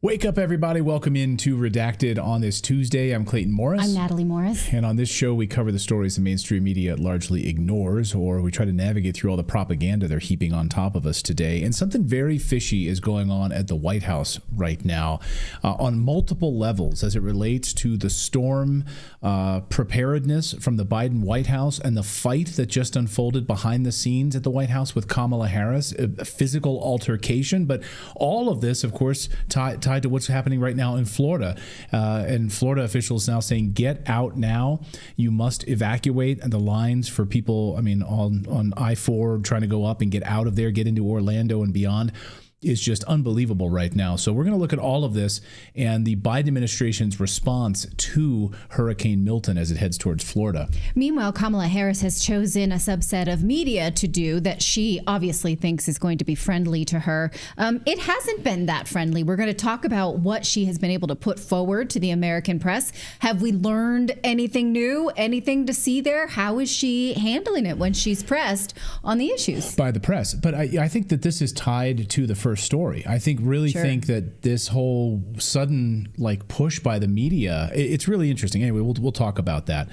Wake up, everybody. Welcome into Redacted on this Tuesday. I'm Clayton Morris. I'm Natali Morris. And on this show, we cover the stories the mainstream media largely ignores, or we try to navigate through all the propaganda they're heaping on top of us today. And something very fishy is going on at the White House right now on multiple levels as it relates to the storm preparedness from the Biden White House and the fight that just unfolded behind the scenes at the White House with Kamala Harris, a physical altercation. But all of this, of course, tied to what's happening right now in Florida. And Florida officials now saying, get out now. You must evacuate. And the lines for people, on I-4 trying to go up and get out of there, get into Orlando and beyond, is just unbelievable right now. So we're going to look at all of this and the Biden administration's response to Hurricane Milton as it heads towards Florida. Meanwhile, Kamala Harris has chosen a subset of media to do that she obviously thinks is going to be friendly to her. It hasn't been that friendly. We're going to talk about what she has been able to put forward to the American press. Have we learned anything new, anything to see there? How is she handling it when she's pressed on the issues? By the press. But I think that this is tied to the first story. I think that this whole sudden push by the media, it's really interesting. Anyway, we'll talk about that.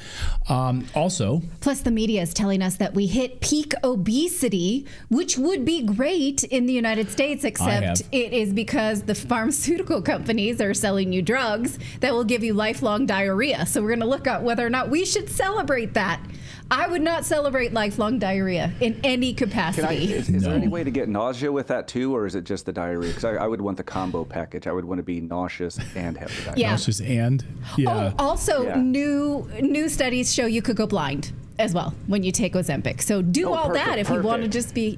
Also, plus the media is telling us that we hit peak obesity, which would be great in the United States, except it is because the pharmaceutical companies are selling you drugs that will give you lifelong diarrhea. So we're going to look at whether or not we should celebrate that. I would not celebrate lifelong diarrhea in any capacity. Is there any way to get nausea with that too, or is it just the diarrhea? Because I would want the combo package. I would want to be nauseous and have the diarrhea. Yeah. Nauseous and? Yeah. Oh, also, new studies show you could go blind as well when you take Ozempic. So that if you want to just be,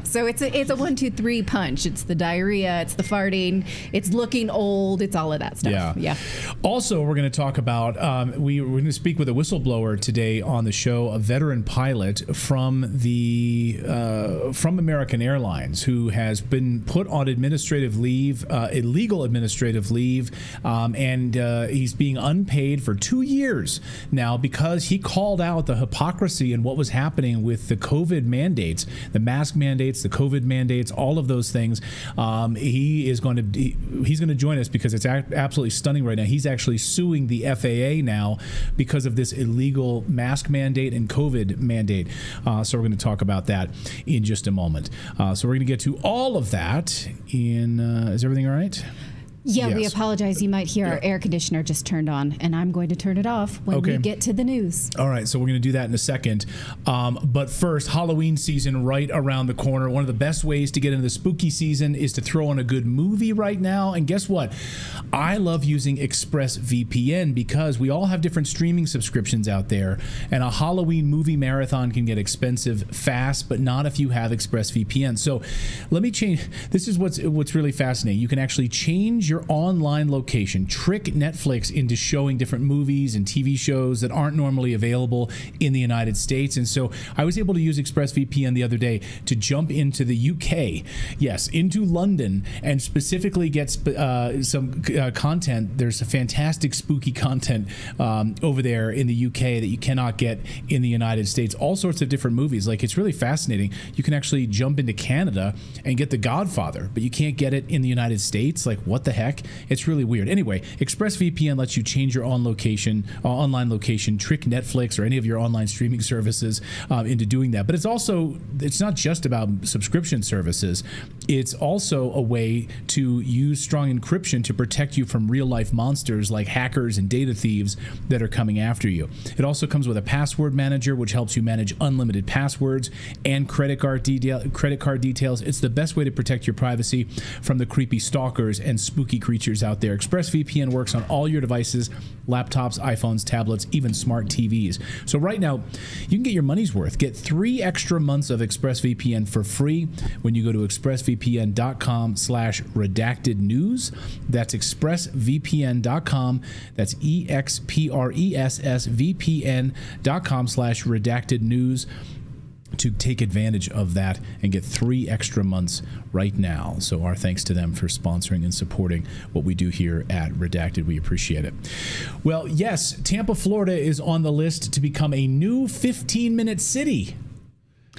so it's a 1, 2, 3 punch. It's the diarrhea, it's the farting, it's looking old, it's all of that stuff. Yeah. Also, we're going to talk about, we're going to speak with a whistleblower today on the show, a veteran pilot from American Airlines who has been put on administrative leave, illegal administrative leave, and he's being unpaid for 2 years now because he called out the hypocrisy in what was happening with the COVID mandates, the mask mandates, the COVID mandates, all of those things. He's going to join us because it's absolutely stunning right now. He's actually suing the FAA now because of this illegal mask mandate and COVID mandate. So we're going to talk about that in just a moment. So we're going to get to all of that is everything all right? Yeah, yes. We apologize. You might hear our air conditioner just turned on, and I'm going to turn it off when we get to the news. All right, so we're going to do that in a second. But first, Halloween season right around the corner. One of the best ways to get into the spooky season is to throw on a good movie right now. And guess what? I love using ExpressVPN because we all have different streaming subscriptions out there, and a Halloween movie marathon can get expensive fast, but not if you have ExpressVPN. So let me change. This is what's really fascinating. You can actually change your online location, trick Netflix into showing different movies and TV shows that aren't normally available in the United States. And so I was able to use ExpressVPN the other day to jump into the UK, into London, and specifically get some content. There's a fantastic spooky content over there in the UK that you cannot get in the United States. All sorts of different movies. It's really fascinating. You can actually jump into Canada and get The Godfather, but you can't get it in the United States. What the heck? It's really weird. Anyway, ExpressVPN lets you change your online location, trick Netflix or any of your online streaming services into doing that. But it's not just about subscription services. It's also a way to use strong encryption to protect you from real life monsters like hackers and data thieves that are coming after you. It also comes with a password manager, which helps you manage unlimited passwords and credit card details. It's the best way to protect your privacy from the creepy stalkers and spooky creatures out there. ExpressVPN works on all your devices, laptops, iPhones, tablets, even smart TVs. So right now, you can get your money's worth. Get 3 extra months of ExpressVPN for free when you go to expressvpn.com/redactednews. That's expressvpn.com. That's expressvpn.com/redactednews. to take advantage of that and get 3 extra months right now. So our thanks to them for sponsoring and supporting what we do here at Redacted. We appreciate it. Well, yes, Tampa, Florida is on the list to become a new 15-minute city.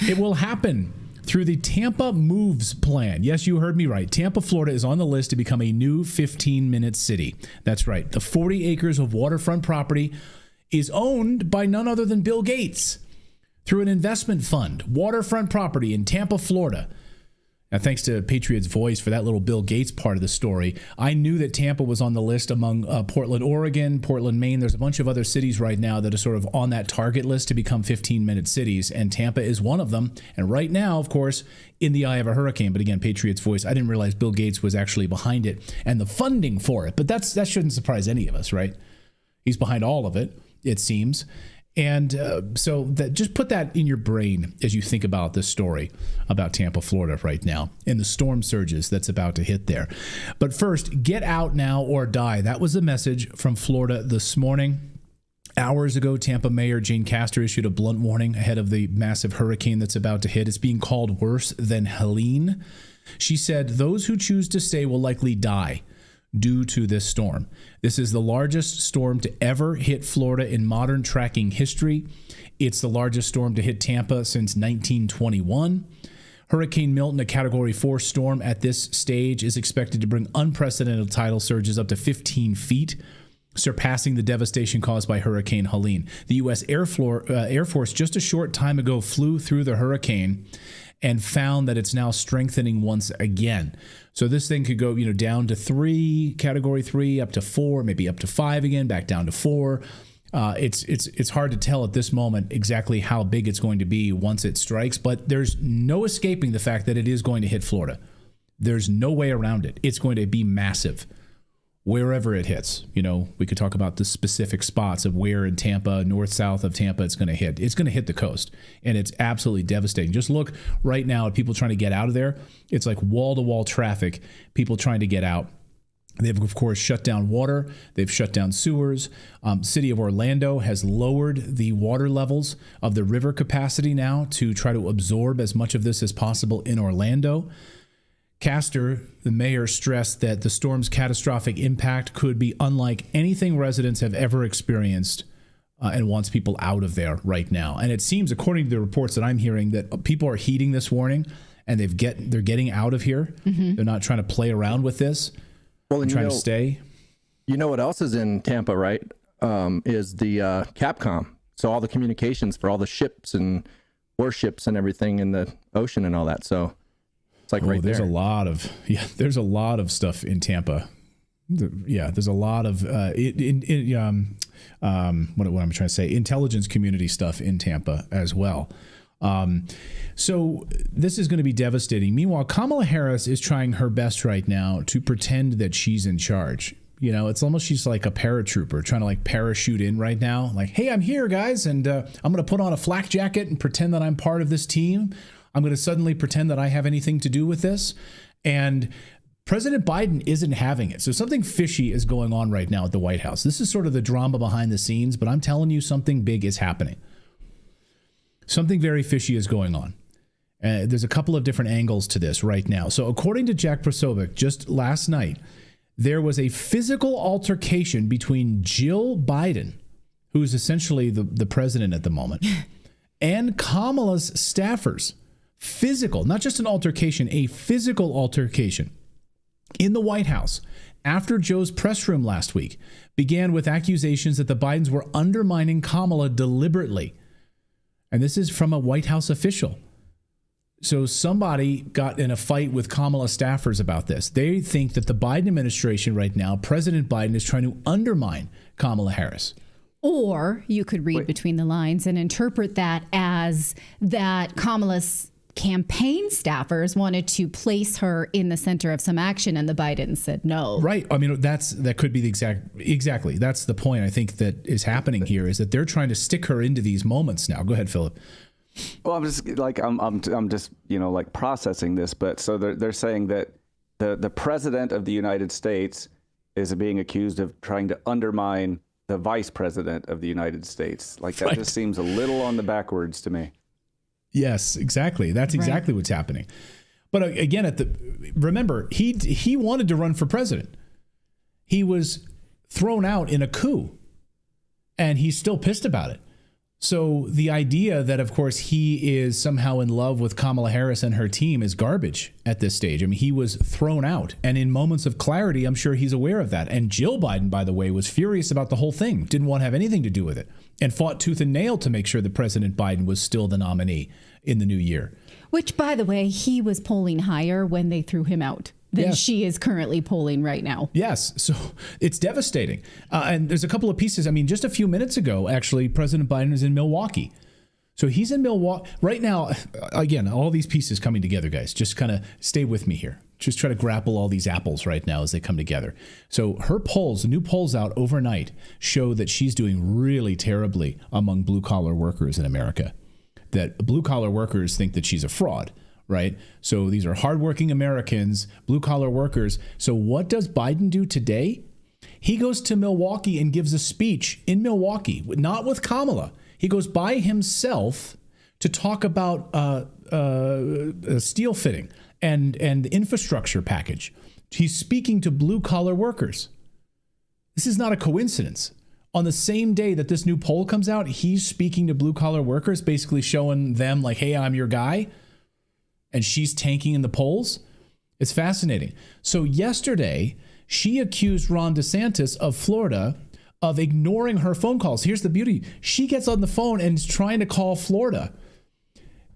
It will happen. through the Tampa Moves plan. Yes, you heard me right. Tampa, Florida is on the list to become a new 15-minute city. That's right. The 40 acres of waterfront property is owned by none other than Bill Gates through an investment fund. Waterfront property in Tampa, Florida. Now, thanks to Patriot's Voice for that little Bill Gates part of the story. I knew that Tampa was on the list among Portland, Oregon, Portland, Maine. There's a bunch of other cities right now that are sort of on that target list to become 15-minute cities, and Tampa is one of them. And right now, of course, in the eye of a hurricane. But again, Patriot's Voice, I didn't realize Bill Gates was actually behind it and the funding for it. But that shouldn't surprise any of us, right? He's behind all of it, it seems. And so that, just put that in your brain as you think about this story about Tampa, Florida right now and the storm surges that's about to hit there. But first, get out now or die. That was the message from Florida this morning. Hours ago, Tampa Mayor Jane Castor issued a blunt warning ahead of the massive hurricane that's about to hit. It's being called worse than Helene. She said those who choose to stay will likely die due to this storm. This is the largest storm to ever hit Florida in modern tracking history. It's the largest storm to hit Tampa since 1921. Hurricane Milton, a Category 4 storm at this stage, is expected to bring unprecedented tidal surges up to 15 feet, surpassing the devastation caused by Hurricane Helene. The U.S. Air Force just a short time ago flew through the hurricane and found that it's now strengthening once again. So this thing could go, down to 3, Category 3, up to 4, maybe up to 5 again, back down to 4. It's hard to tell at this moment exactly how big it's going to be once it strikes, but there's no escaping the fact that it is going to hit Florida. There's no way around it. It's going to be massive wherever it hits. We could talk about the specific spots of where in Tampa, north, south of Tampa, it's going to hit. It's going to hit the coast, and it's absolutely devastating. Just look right now at people trying to get out of there. It's like wall-to-wall traffic, people trying to get out. They've, of course, shut down water. They've shut down sewers. City of Orlando has lowered the water levels of the river capacity now to try to absorb as much of this as possible in Orlando. Castor, the mayor, stressed that the storm's catastrophic impact could be unlike anything residents have ever experienced and wants people out of there right now. And it seems, according to the reports that I'm hearing, that people are heeding this warning and they're getting out of here. Mm-hmm. They're not trying to play around with this. Well, and trying to stay. You know what else is in Tampa, right? Is the Capcom. So all the communications for all the ships and warships and everything in the ocean and all that. So it's like right there. There's a lot of stuff in Tampa. There's a lot of what I'm trying to say, intelligence community stuff in Tampa as well. So this is going to be devastating. Meanwhile, Kamala Harris is trying her best right now to pretend that she's in charge. It's almost she's like a paratrooper trying to like parachute in right now. Like, hey, I'm here, guys, and I'm going to put on a flak jacket and pretend that I'm part of this team. I'm going to suddenly pretend that I have anything to do with this. And President Biden isn't having it. So something fishy is going on right now at the White House. This is sort of the drama behind the scenes, but I'm telling you, something big is happening. Something very fishy is going on. There's a couple of different angles to this right now. So according to Jack Posobiec, just last night, there was a physical altercation between Jill Biden, who is essentially the president at the moment, and Kamala's staffers. Physical, not just an altercation, a physical altercation in the White House after Joe's press room last week began with accusations that the Bidens were undermining Kamala deliberately. And this is from a White House official. So somebody got in a fight with Kamala staffers about this. They think that the Biden administration right now, President Biden, is trying to undermine Kamala Harris. Or you could read between the lines and interpret that as that Kamala's campaign staffers wanted to place her in the center of some action, and the Bidens said no. Right. I mean, that could be the exactly. That's the point I think that is happening here, is that they're trying to stick her into these moments now. Go ahead, Philip. Well, I'm just like processing this, but so they're saying that the president of the United States is being accused of trying to undermine the vice president of the United States. Like that just seems a little on the backwards to me. Yes, exactly. That's exactly what's happening. But again, remember, he wanted to run for president. He was thrown out in a coup, and he's still pissed about it. So the idea that, of course, he is somehow in love with Kamala Harris and her team is garbage at this stage. I mean, he was thrown out. And in moments of clarity, I'm sure he's aware of that. And Jill Biden, by the way, was furious about the whole thing, didn't want to have anything to do with it, and fought tooth and nail to make sure that President Biden was still the nominee in the new year. Which, by the way, he was polling higher when they threw him out than she is currently polling right now. Yes. So it's devastating. And there's a couple of pieces. I mean, just a few minutes ago, actually, President Biden is in Milwaukee. So he's in Milwaukee right now. Again, all these pieces coming together, guys. Just kind of stay with me here. Just try to grapple all these apples right now as they come together. So her polls, the new polls out overnight, show that she's doing really terribly among blue-collar workers in America. That blue-collar workers think that she's a fraud. Right? So these are hardworking Americans, blue-collar workers. So what does Biden do today? He goes to Milwaukee and gives a speech in Milwaukee, not with Kamala. He goes by himself to talk about steel fitting and the infrastructure package. He's speaking to blue-collar workers. This is not a coincidence. On the same day that this new poll comes out, he's speaking to blue-collar workers, basically showing them like, hey, I'm your guy. And she's tanking in the polls. It's fascinating. So yesterday, she accused Ron DeSantis of Florida of ignoring her phone calls. Here's the beauty. She gets on the phone and is trying to call Florida.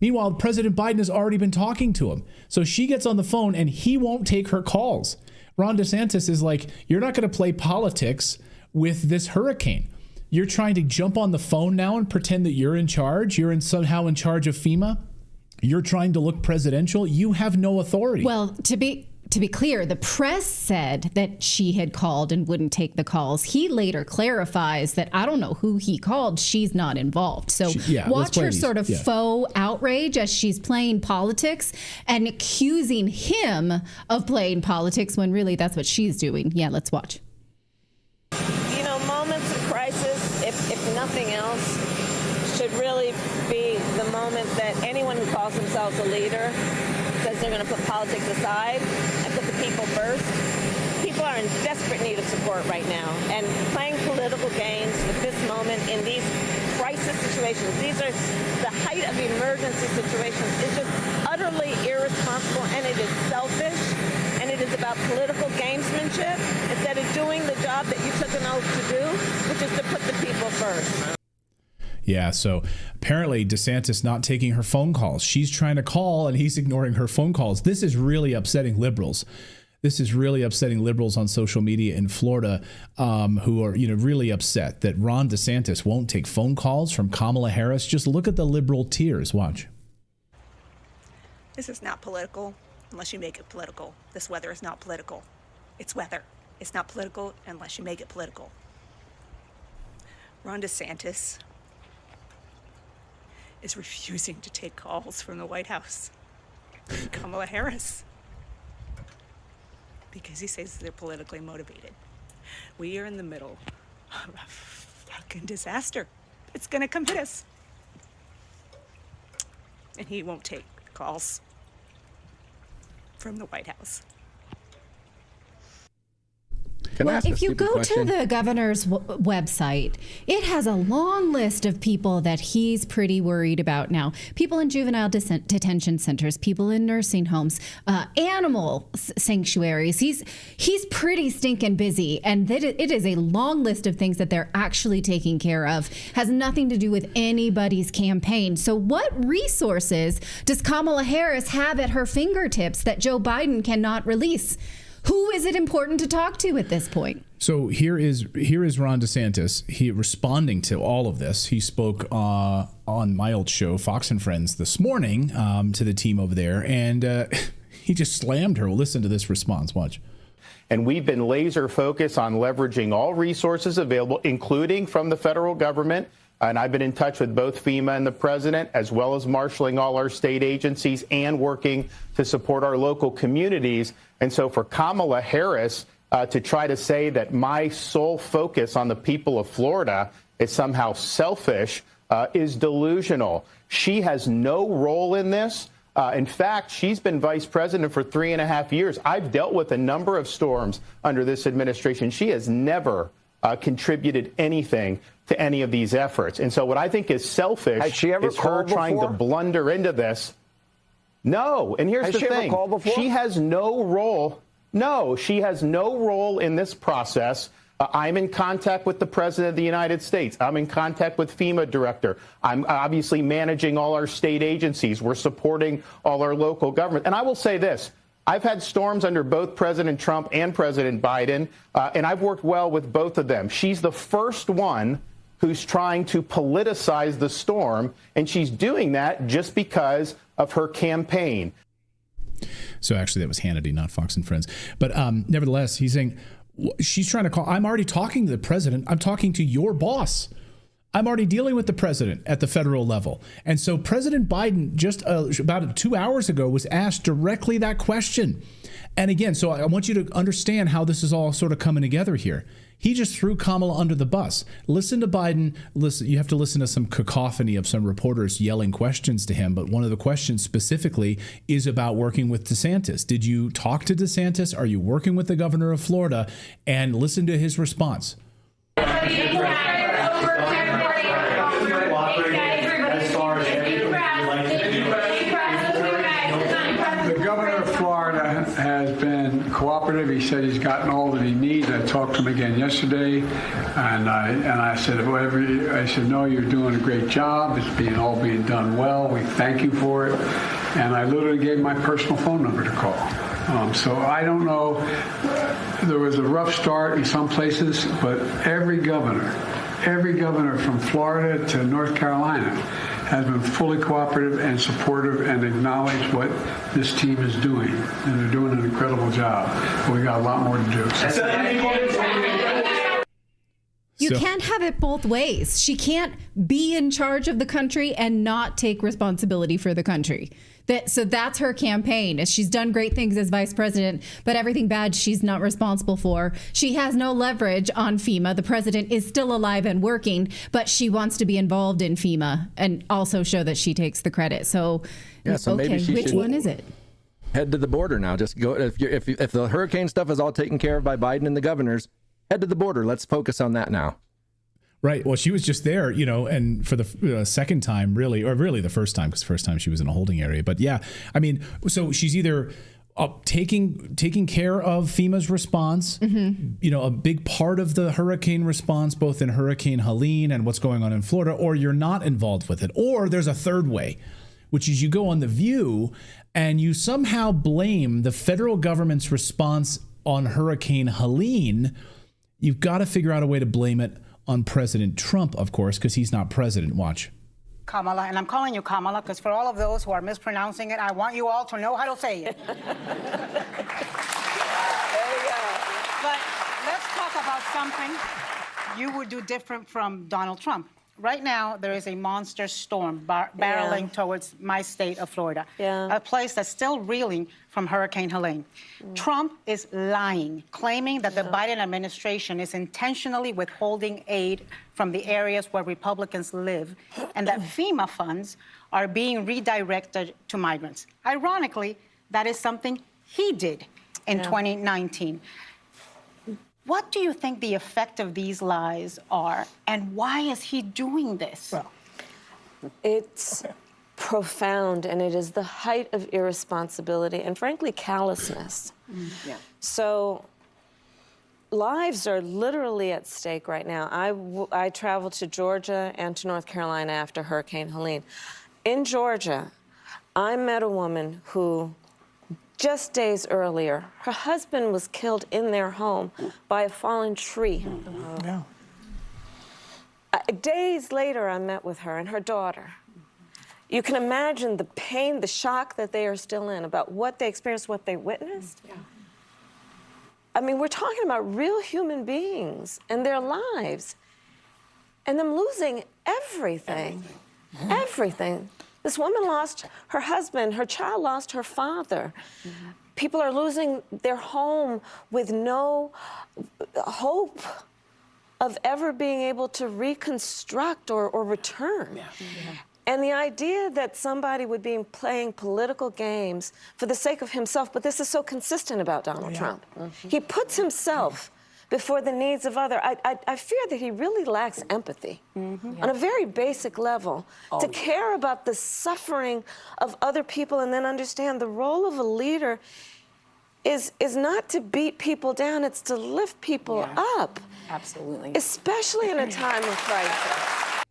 Meanwhile, President Biden has already been talking to him. So she gets on the phone and he won't take her calls. Ron DeSantis is like, you're not going to play politics with this hurricane. You're trying to jump on the phone now and pretend that you're in charge. You're somehow in charge of FEMA. You're trying to look presidential. You have no authority. Well, to be clear, the press said that she had called and wouldn't take the calls. He later clarifies that I don't know who he called. She's not involved. So watch her sort of faux outrage as she's playing politics and accusing him of playing politics when really that's what she's doing. Yeah, let's watch. You know, moments of crisis, if nothing else, should really be the moment that anyone who calls themselves a leader says they're going to put politics aside and put the people first. People are in desperate need of support right now, and playing political games with this moment in these crisis situations, these are the height of emergency situations, is just utterly irresponsible, and it is selfish, and it is about political gamesmanship instead of doing the job that you took an oath to do, which is to put the people first. Yeah, so apparently DeSantis not taking her phone calls. She's trying to call and he's ignoring her phone calls. This is really upsetting liberals. This is really upsetting liberals on social media in Florida who are, really upset that Ron DeSantis won't take phone calls from Kamala Harris. Just look at the liberal tears. Watch. This is not political unless you make it political. This weather is not political. It's weather. It's not political unless you make it political. Ron DeSantis is refusing to take calls from the White House and Kamala Harris because he says they're politically motivated. We are in the middle of a fucking disaster. It's gonna come hit us. And he won't take calls from the White House. Well, if you go to the governor's website, it has a long list of people that he's pretty worried about now. People in juvenile detention centers, people in nursing homes, animal sanctuaries. He's pretty stinking busy, and it is a long list of things that they're actually taking care of. Has nothing to do with anybody's campaign. So what resources does Kamala Harris have at her fingertips that Joe Biden cannot release? Who is it important to talk to at this point? So here is Ron DeSantis. He responding to all of this. He spoke on my old show, Fox and Friends, this morning to the team over there, and he just slammed her. Well, listen to this response. Watch. And we've been laser focused on leveraging all resources available, including from the federal government. And I've been in touch with both FEMA and the president, as well as marshaling all our state agencies and working to support our local communities. And so for Kamala Harris to try to say that my sole focus on the people of Florida is somehow selfish is delusional. She has no role in this. In fact, she's been vice president for 3.5 years. I've dealt with a number of storms under this administration. She has never contributed anything to any of these efforts. And so what I think is selfish Has she ever is her called trying to before? blunder into this. No. And here's Has the she ever thing. called before? She has no role. No, she has no role in this process. I'm in contact with the President of the United States. I'm in contact with FEMA director. I'm obviously managing all our state agencies. We're supporting all our local government. And I will say this. I've had storms under both President Trump and President Biden, and I've worked well with both of them. She's the first one who's trying to politicize the storm, and she's doing that just because of her campaign. So actually that was Hannity, not Fox and Friends. But nevertheless, he's saying she's trying to call. I'm already talking to the president. I'm talking to your boss. I'm already dealing with the president at the federal level. And so President Biden just about 2 hours ago was asked directly that question. And again, so I want you to understand how this is all sort of coming together here. He just threw Kamala under the bus. Listen to Biden. Listen, you have to listen to some cacophony of some reporters yelling questions to him. But one of the questions specifically is about working with DeSantis. Did you talk to DeSantis? Are you working with the governor of Florida? And listen to his response. Has been cooperative. He said he's gotten all that he needs. I talked to him again yesterday, and I said, no, you're doing a great job. It's all being done well. We thank you for it. And I literally gave my personal phone number to call. So I don't know. There was a rough start in some places, but every governor from Florida to North Carolina has been fully cooperative and supportive and acknowledged what this team is doing. And they're doing an incredible job. But we got a lot more to do. You can't have it both ways. She can't be in charge of the country and not take responsibility for the country. So that's her campaign. She's done great things as vice president, but everything bad she's not responsible for. She has no leverage on FEMA. The president is still alive and working, but she wants to be involved in FEMA and also show that she takes the credit. So, yeah, so okay, maybe she which one is it? Head to the border now. Just go. If the hurricane stuff is all taken care of by Biden and the governors, head to the border. Let's focus on that now. Right. Well, she was just there, and for the second time, really, or really the first time, because the first time she was in a holding area. But yeah, I mean, so she's either taking care of FEMA's response, a big part of the hurricane response, both in Hurricane Helene and what's going on in Florida, or you're not involved with it. Or there's a third way, which is you go on The View and you somehow blame the federal government's response on Hurricane Helene. You've got to figure out a way to blame it on President Trump, of course, because he's not president. Watch. Kamala, and I'm calling you Kamala because for all of those who are mispronouncing it, I want you all to know how to say it. There you go. But let's talk about something you would do different from Donald Trump. Right now, there is a monster storm barreling towards my state of Florida, a place that's still reeling from Hurricane Helene. Trump is lying, claiming that the Biden administration is intentionally withholding aid from the areas where Republicans live and that FEMA funds are being redirected to migrants. Ironically, that is something he did in 2019. What do you think the effect of these lies are, and why is he doing this? Well, it's profound, and it is the height of irresponsibility and, frankly, callousness. So lives are literally at stake right now. I traveled to Georgia and to North Carolina after Hurricane Helene. In Georgia, I met a woman who just days earlier, her husband was killed in their home by a fallen tree. Days later, I met with her and her daughter. You can imagine the pain, the shock that they are still in about what they experienced, what they witnessed. I mean, we're talking about real human beings and their lives, and them losing everything. Everything. This woman lost her husband, her child lost her father. People are losing their home with no hope of ever being able to reconstruct or return. And the idea that somebody would be playing political games for the sake of himself, but this is so consistent about Donald Trump. He puts himself before the needs of others. I fear that he really lacks empathy on a very basic level to care about the suffering of other people and then understand the role of a leader is not to beat people down, it's to lift people up. Absolutely. Especially in a time of crisis.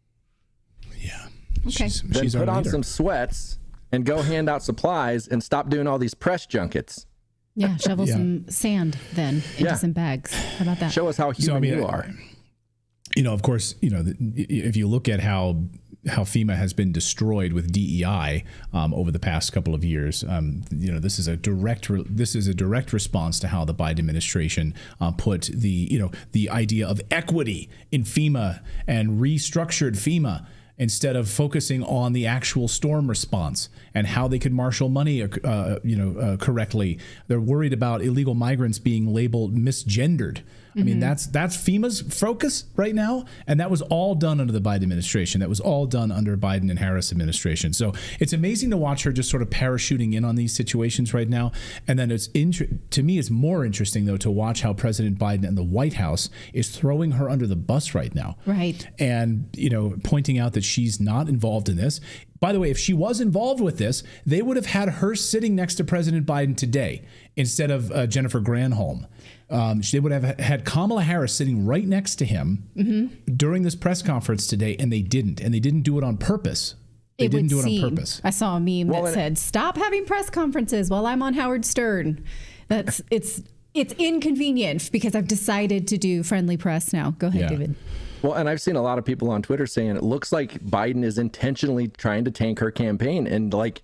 Yeah. Okay. Then put on some sweats and go hand out supplies and stop doing all these press junkets. Yeah, shovel some sand then into some bags. How about that? Show us how human you are. You know, of course, you know, if you look at how FEMA has been destroyed with DEI over the past couple of years, you know, this is a direct response to how the Biden administration put the idea of equity in FEMA and restructured FEMA, instead of focusing on the actual storm response and how they could marshal money, correctly. They're worried about illegal migrants being labeled misgendered. I mean, that's FEMA's focus right now, and that was all done under the Biden administration. That was all done under Biden and Harris administration. So it's amazing to watch her just sort of parachuting in on these situations right now. And then to me, it's more interesting though to watch how President Biden and the White House is throwing her under the bus right now. Right. And pointing out that she's not involved in this. By the way, if she was involved with this, they would have had her sitting next to President Biden today instead of Jennifer Granholm. They would have had Kamala Harris sitting right next to him during this press conference today, and they didn't. And they didn't do it on purpose. They didn't do it on purpose. I saw a meme that said, "Stop having press conferences while I'm on Howard Stern." It's inconvenient because I've decided to do friendly press now. Go ahead, David. Well, and I've seen a lot of people on Twitter saying it looks like Biden is intentionally trying to tank her campaign. And like,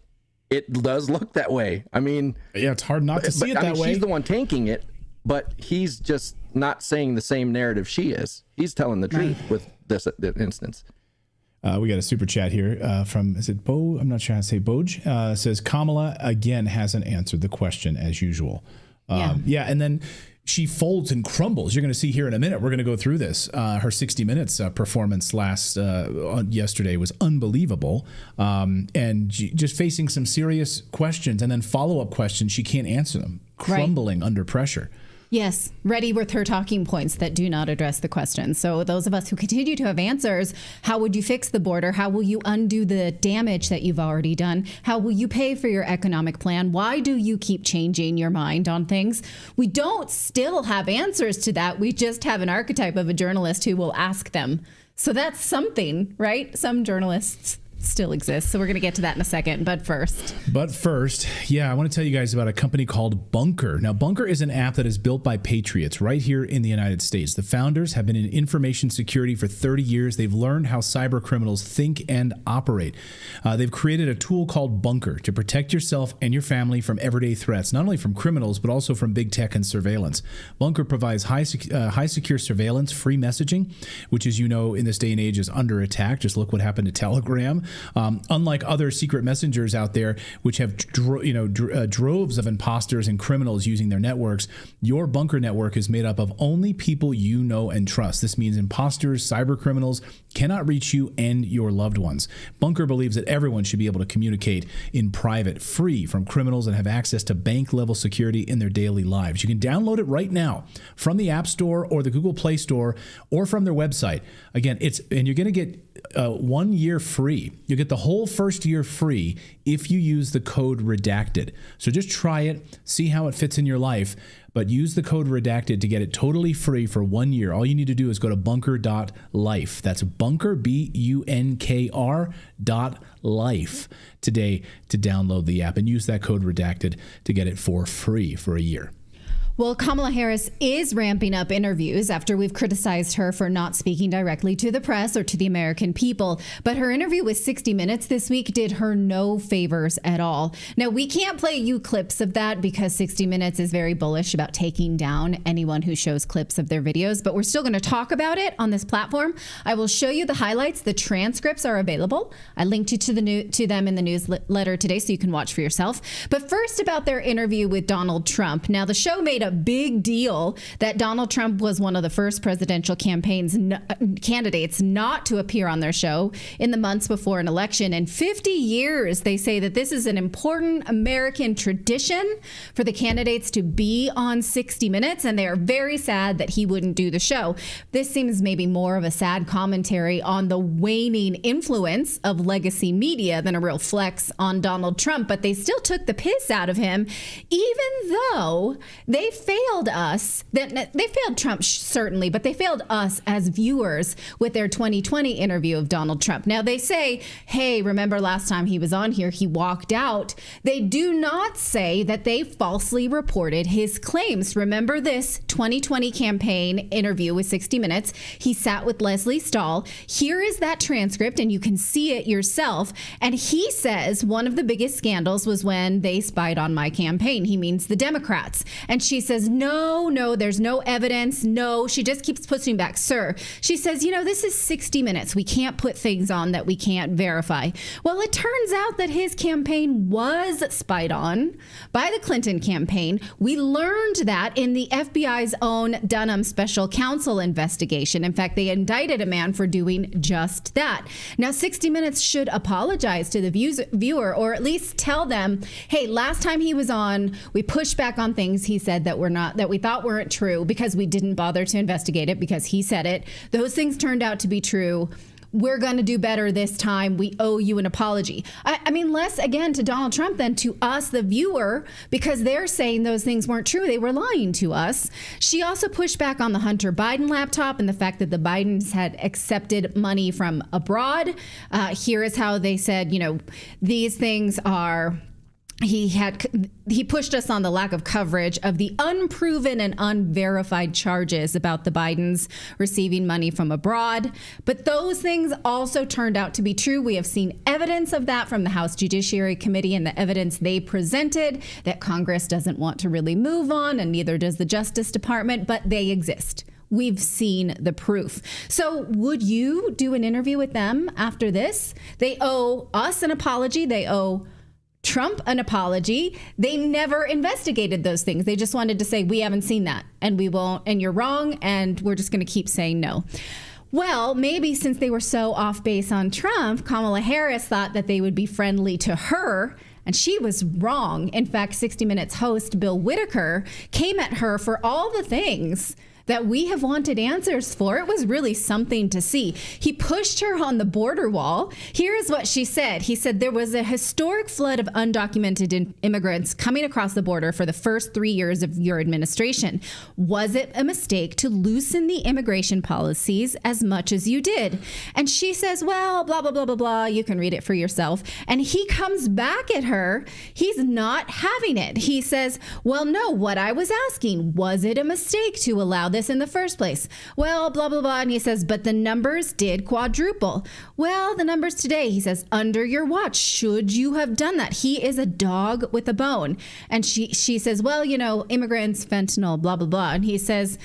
it does look that way. I mean, yeah, it's hard not to see it that way. She's the one tanking it, but he's just not saying the same narrative she is. He's telling the truth with this instance. We got a super chat here from, is it Bo? I'm not sure how to say Boj. Says Kamala again hasn't answered the question as usual. And then she folds and crumbles. You're going to see here in a minute. We're going to go through this. Her 60 Minutes performance yesterday was unbelievable. And just facing some serious questions and then follow-up questions. She can't answer them, crumbling under pressure. Yes, ready with her talking points that do not address the question. So those of us who continue to have answers, how would you fix the border? How will you undo the damage that you've already done? How will you pay for your economic plan? Why do you keep changing your mind on things? We don't still have answers to that. We just have an archetype of a journalist who will ask them. So that's something, right? Some journalists still exists. So we're going to get to that in a second. But first, I want to tell you guys about a company called Bunker. Now, Bunker is an app that is built by patriots right here in the United States. The founders have been in information security for 30 years. They've learned how cyber criminals think and operate. They've created a tool called Bunker to protect yourself and your family from everyday threats, not only from criminals, but also from big tech and surveillance. Bunker provides high secure surveillance, free messaging, which, as you know, in this day and age is under attack. Just look what happened to Telegram. Unlike other secret messengers out there, which have droves of imposters and criminals using their networks, your Bunker network is made up of only people you know and trust. This means imposters, cyber criminals cannot reach you and your loved ones. Bunker believes that everyone should be able to communicate in private, free from criminals, and have access to bank-level security in their daily lives. You can download it right now from the App Store or the Google Play Store or from their website. Again, you're going to get 1 year free. You get the whole first year free if you use the code Redacted. So just try it, see how it fits in your life, but use the code Redacted to get it totally free for 1 year. All you need to do is go to bunker.life. That's bunker, BUNKR.life today to download the app and use that code Redacted to get it for free for a year. Well, Kamala Harris is ramping up interviews after we've criticized her for not speaking directly to the press or to the American people. But her interview with 60 Minutes this week did her no favors at all. Now, we can't play you clips of that because 60 Minutes is very bullish about taking down anyone who shows clips of their videos. But we're still going to talk about it on this platform. I will show you the highlights. The transcripts are available. I linked you to them in the newsletter today so you can watch for yourself. But first, about their interview with Donald Trump. Now, the show made a a big deal that Donald Trump was one of the first presidential candidates not to appear on their show in the months before an election. In 50 years, they say that this is an important American tradition for the candidates to be on 60 Minutes, and they are very sad that he wouldn't do the show. This seems maybe more of a sad commentary on the waning influence of legacy media than a real flex on Donald Trump, but they still took the piss out of him, even though they failed us. They failed Trump, certainly, but they failed us as viewers with their 2020 interview of Donald Trump. Now, they say, hey, remember last time he was on here, he walked out. They do not say that they falsely reported his claims. Remember this 2020 campaign interview with 60 Minutes. He sat with Leslie Stahl. Here is that transcript, and you can see it yourself. And he says one of the biggest scandals was when they spied on my campaign. He means the Democrats. And she says, no, there's no evidence. No, she just keeps pushing back. Sir, she says, this is 60 Minutes. We can't put things on that we can't verify. Well, it turns out that his campaign was spied on by the Clinton campaign. We learned that in the FBI's own Dunham special counsel investigation. In fact, they indicted a man for doing just that. Now, 60 Minutes should apologize to the viewer, or at least tell them, hey, last time he was on, we pushed back on things he said that we thought weren't true because we didn't bother to investigate it because he said it. Those things turned out to be true. We're going to do better this time. We owe you an apology. I mean, less, again, to Donald Trump than to us, the viewer, because they're saying those things weren't true. They were lying to us. She also pushed back on the Hunter Biden laptop and the fact that the Bidens had accepted money from abroad. Here is how they said, these things are... He pushed us on the lack of coverage of the unproven and unverified charges about the Bidens receiving money from abroad. But those things also turned out to be true. We have seen evidence of that from the House Judiciary Committee and the evidence they presented that Congress doesn't want to really move on, and neither does the Justice Department, but they exist. We've seen the proof. So would you do an interview with them after this? They owe us an apology. They owe Trump an apology. They never investigated those things. They just wanted to say, we haven't seen that, and we won't, and you're wrong, and we're just going to keep saying no. Well, maybe since they were so off base on Trump, Kamala Harris thought that they would be friendly to her, and she was wrong. In fact, 60 Minutes host Bill Whitaker came at her for all the things that we have wanted answers for. It was really something to see. He pushed her on the border wall. Here is what she said. He said, there was a historic flood of undocumented immigrants coming across the border for the first 3 years of your administration. Was it a mistake to loosen the immigration policies as much as you did? And she says, well, blah, blah, blah, blah, blah. You can read it for yourself. And he comes back at her. He's not having it. He says, well, no, what I was asking, was it a mistake to allow this in the first place? Well, blah, blah, blah. And he says, but the numbers did quadruple. Well, the numbers today, he says, under your watch, should you have done that? He is a dog with a bone. And she says, well, immigrants, fentanyl, blah, blah, blah. And he says,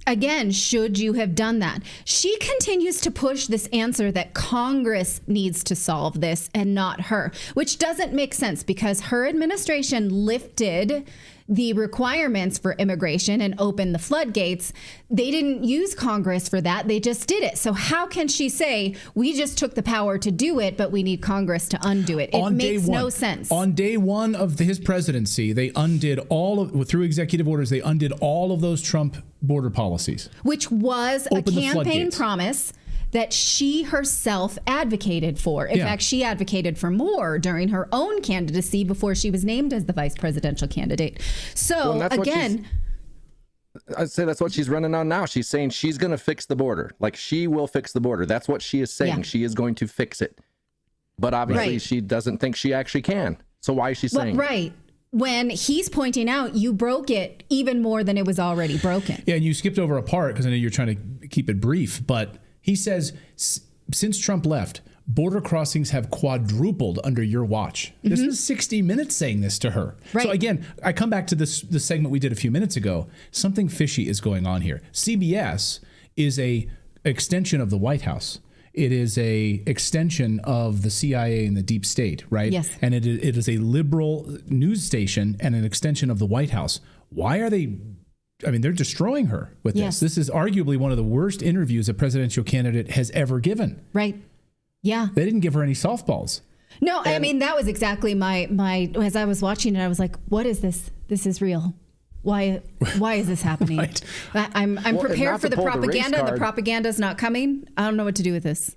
again, should you have done that? She continues to push this answer that Congress needs to solve this and not her, which doesn't make sense because her administration lifted the requirements for immigration and opened the floodgates. They didn't use Congress for that. They just did it. So how can she say, we just took the power to do it, but we need Congress to undo it? It makes no sense. On day one of his presidency, they undid through executive orders, they undid all of those Trump border policies. Which was a campaign promise that she herself advocated for. In fact, she advocated for more during her own candidacy before she was named as the vice presidential candidate. So again, I'd say that's what she's running on now. She's saying she's going to fix the border. Like, she will fix the border. That's what she is saying. Yeah. She is going to fix it. But obviously she doesn't think she actually can. So why is she saying right. When he's pointing out you broke it even more than it was already broken. Yeah, and you skipped over a part because I know you're trying to keep it brief, but he says, since Trump left, border crossings have quadrupled under your watch. This is 60 Minutes saying this to her. Right. So again, I come back to the segment we did a few minutes ago. Something fishy is going on here. CBS is a extension of the White House. It is a extension of the CIA and the deep state, right? Yes. And it is a liberal news station and an extension of the White House. Why are they they're destroying her with Yes. this. This is arguably one of the worst interviews a presidential candidate has ever given. Right. Yeah. They didn't give her any softballs. No, I mean, that was exactly my, as I was watching it, I was like, what is this? This is real. Why is this happening? Right. I'm prepared for the propaganda. The propaganda's not coming. I don't know what to do with this.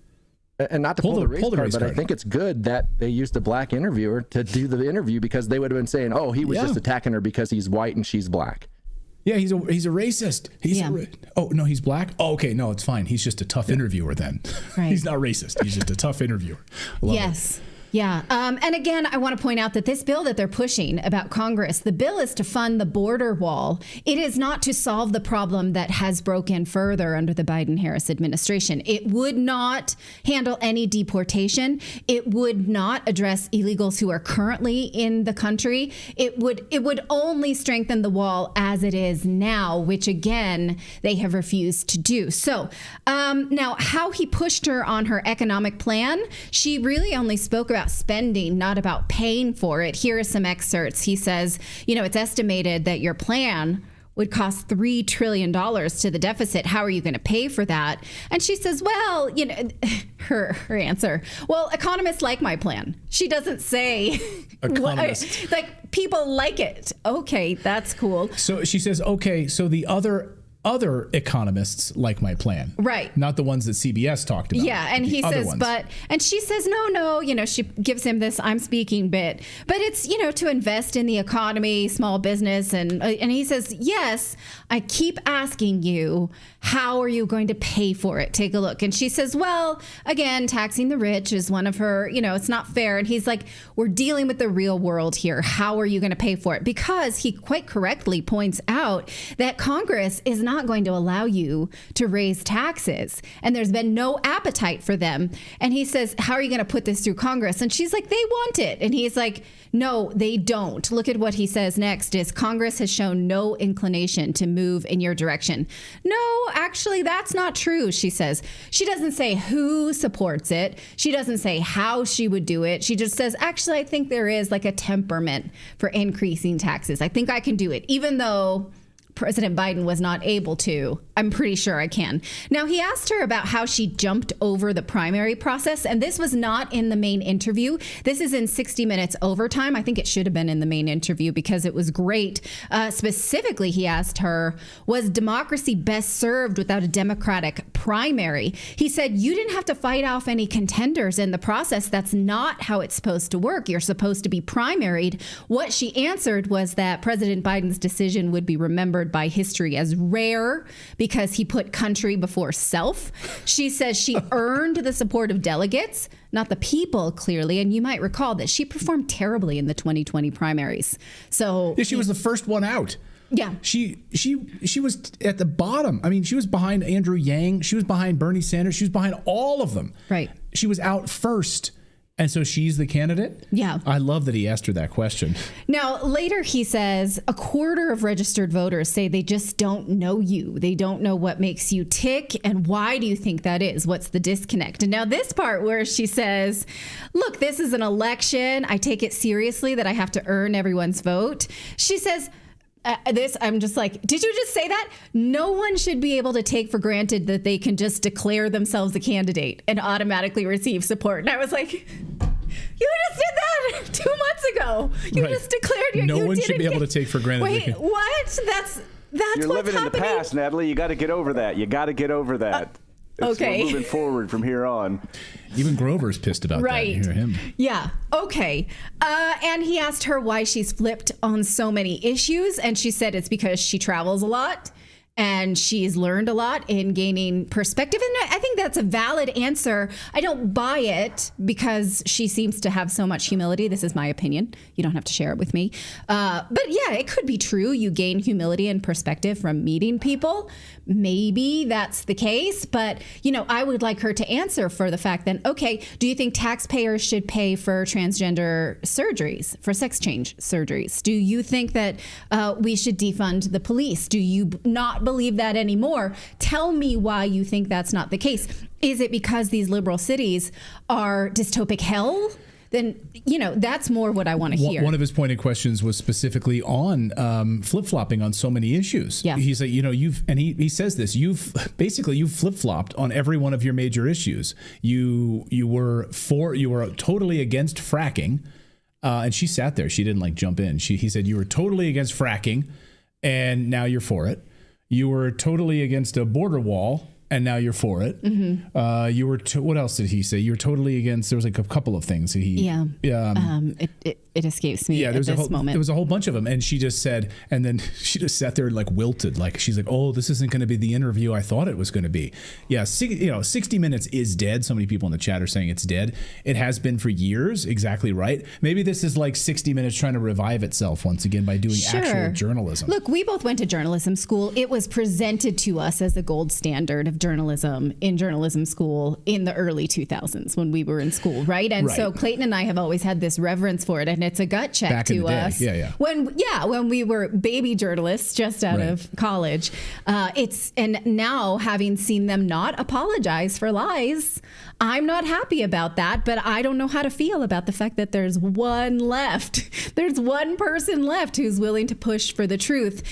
And not to pull the race card, but I think it's good that they used a black interviewer to do the interview, because they would have been saying, oh, he was just attacking her because he's white and she's black. Yeah, he's a racist. Oh, no, he's black? Oh, okay, no, it's fine. He's just a tough interviewer then. Right. He's not racist. He's just a tough interviewer. Love it. Yeah. And again, I want to point out that this bill that they're pushing about Congress, the bill is to fund the border wall. It is not to solve the problem that has broken further under the Biden-Harris administration. It would not handle any deportation. It would not address illegals who are currently in the country. It would only strengthen the wall as it is now, which again, they have refused to do. So now how he pushed her on her economic plan, she really only spoke about spending, not about paying for it. Here are some excerpts. He says, it's estimated that your plan would cost $3 trillion to the deficit. How are you going to pay for that? And she says, well, her answer, well, economists like my plan. She doesn't say, economists. Like, people like it. Okay, that's cool. So she says, okay, so the other economists like my plan. Right. Not the ones that CBS talked about. Yeah, and he says, ones. and she says, no, she gives him this I'm speaking bit. But it's, to invest in the economy, small business. And he says, yes, I keep asking you, how are you going to pay for it? Take a look. And she says, well, again, taxing the rich is one of her, it's not fair. And he's like, we're dealing with the real world here. How are you going to pay for it? Because he quite correctly points out that Congress is not going to allow you to raise taxes. And there's been no appetite for them. And he says, how are you going to put this through Congress? And she's like, they want it. And he's like, no, they don't. Look at what he says next is Congress has shown no inclination to move in your direction. No, actually, that's not true, she says. She doesn't say who supports it. She doesn't say how she would do it. She just says, actually, I think there is like a temperament for increasing taxes. I think I can do it, even though President Biden was not able to. I'm pretty sure I can. Now, he asked her about how she jumped over the primary process, and this was not in the main interview. This is in 60 Minutes overtime. I think it should have been in the main interview because it was great. Specifically, he asked her, was democracy best served without a Democratic primary? He said, you didn't have to fight off any contenders in the process. That's not how it's supposed to work. You're supposed to be primaried. What she answered was that President Biden's decision would be remembered by history as rare because he put country before self. She says she earned the support of delegates, not the people, clearly. And you might recall that she performed terribly in the 2020 primaries. So yeah, she was the first one out. Yeah. She was at the bottom. I mean, she was behind Andrew Yang. She was behind Bernie Sanders. She was behind all of them. Right. She was out first. And so she's the candidate? Yeah. I love that he asked her that question. Now, later he says a quarter of registered voters say they just don't know you. They don't know what makes you tick. And why do you think that is? What's the disconnect? And now this part where she says, look, this is an election. I take it seriously that I have to earn everyone's vote. She says, I'm just like, did you just say that? No one should be able to take for granted that they can just declare themselves a candidate and automatically receive support. And I was like, you just did that 2 months ago. You just declared your. No one should be able to take for granted. Wait, what? That's You're what's living happening. in the past, Natalie. You got to get over that. You got to get over that. Okay. We're moving forward from here on. Even Grover's pissed about that. You hear him. Yeah. Okay. And he asked her why she's flipped on so many issues. And she said it's because she travels a lot and she's learned a lot in gaining perspective. And I think that's a valid answer. I don't buy it because she seems to have so much humility. This is my opinion. You don't have to share it with me. But yeah, it could be true. You gain humility and perspective from meeting people. Maybe that's the case. But, I would like her to answer for the fact that, okay, do you think taxpayers should pay for transgender surgeries, for sex change surgeries? Do you think that we should defund the police? Do you not believe that anymore? Tell me why you think that's not the case. Is it because these liberal cities are dystopic hell then, that's more what I want to hear. One of his pointed questions was specifically on flip-flopping on so many issues. Yeah. He's like, he says this, you've flip-flopped on every one of your major issues. You were totally against fracking. And she sat there. She didn't jump in. He said, you were totally against fracking and now you're for it. You were totally against a border wall and now you're for it. Mm-hmm. You were, what else did he say? You were totally against, there was a couple of things. It escapes me at this moment. There was a whole bunch of them. And she just said, and then she just sat there wilted. She's like, oh, this isn't going to be the interview I thought it was going to be. Yeah. 60 Minutes is dead. So many people in the chat are saying it's dead. It has been for years. Exactly right. Maybe this is 60 Minutes trying to revive itself once again by doing actual journalism. Look, we both went to journalism school. It was presented to us as the gold standard of journalism in journalism school in the early 2000s when we were in school. Right. And so Clayton and I have always had this reverence for it. And it's a gut check back to us. Yeah. When we were baby journalists just out of college, and now having seen them not apologize for lies, I'm not happy about that, but I don't know how to feel about the fact that there's one left. There's one person left who's willing to push for the truth.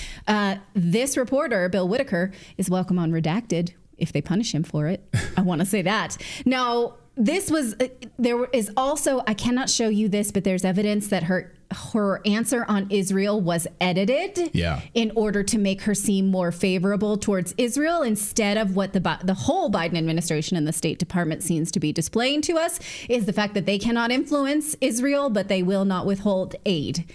This reporter, Bill Whitaker, is welcome on Redacted if they punish him for it. I want to say that. Now, there is also, I cannot show you this, but there's evidence that her answer on Israel was edited in order to make her seem more favorable towards Israel instead of what the whole Biden administration and the State Department seems to be displaying to us is the fact that they cannot influence Israel, but they will not withhold aid.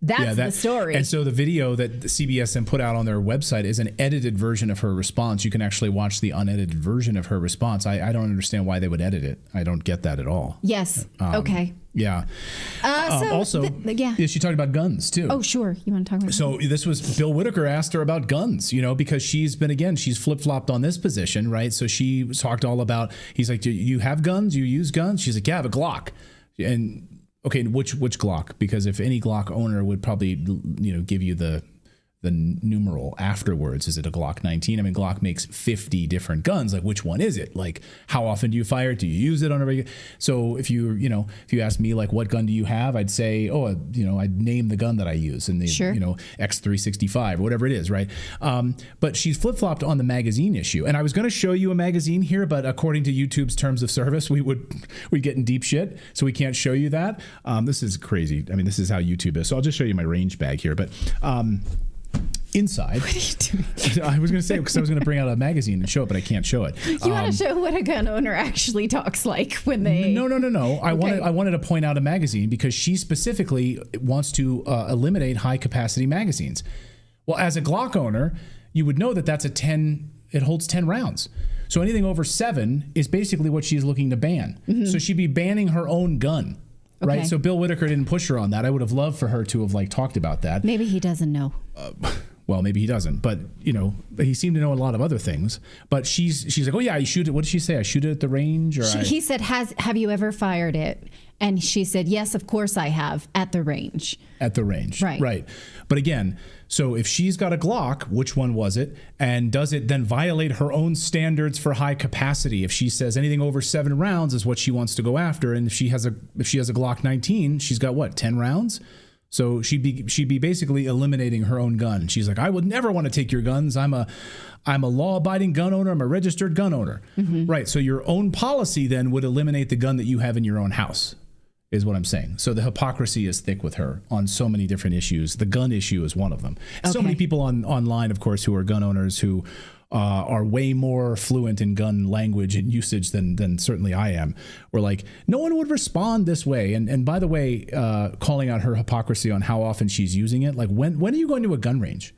That's the story. And so the video that CBS then put out on their website is an edited version of her response. You can actually watch the unedited version of her response. I don't understand why they would edit it. I don't get that at all. Yes. Okay. Yeah. She talked about guns too. Oh, sure. You want to talk about So this was Bill Whitaker asked her about guns, because she's flip-flopped on this position, right? So she talked all about, he's like, do you have guns? You use guns? She's like, yeah, I have a Glock. And okay, which Glock? Because if any Glock owner would probably, give you the numeral afterwards. Is it a Glock 19? I mean, Glock makes 50 different guns. Which one is it? How often do you fire it? Do you use it on a regular? So if you ask me, what gun do you have? I'd say, I'd name the gun that I use and the, X365 or whatever it is, right? But she's flip-flopped on the magazine issue. And I was going to show you a magazine here, but according to YouTube's terms of service, we'd get in deep shit. So we can't show you that. This is crazy. I mean, this is how YouTube is. So I'll just show you my range bag here, but, inside. What are you doing? I was going to say, because I was going to bring out a magazine and show it, but I can't show it. You want to show what a gun owner actually talks like when they... No. Okay. I wanted to point out a magazine because she specifically wants to eliminate high-capacity magazines. Well, as a Glock owner, you would know that that's it holds 10 rounds. So anything over 7 is basically what she's looking to ban. Mm-hmm. So she'd be banning her own gun. Right. Okay. So Bill Whitaker didn't push her on that. I would have loved for her to have talked about that. Maybe he doesn't know. Well, maybe he doesn't, but he seemed to know a lot of other things. But she's like, oh yeah, you shoot it. What did she say? I shoot it at the range, or he said, have you ever fired it? And she said, yes, of course I have, at the range. At the range, right. But again, so if she's got a Glock, which one was it? And does it then violate her own standards for high capacity? If she says anything over 7 rounds is what she wants to go after, and if she has a Glock 19, she's got what, 10 rounds? So she'd be basically eliminating her own gun. She's like, I would never want to take your guns. I'm a law-abiding gun owner. I'm a registered gun owner. Mm-hmm. Right. So your own policy then would eliminate the gun that you have in your own house, is what I'm saying. So the hypocrisy is thick with her on so many different issues. The gun issue is one of them. Okay. So many people online, of course, who are gun owners who are way more fluent in gun language and usage than certainly I am. We're like, no one would respond this way. And by the way, calling out her hypocrisy on how often she's using it. When are you going to a gun range?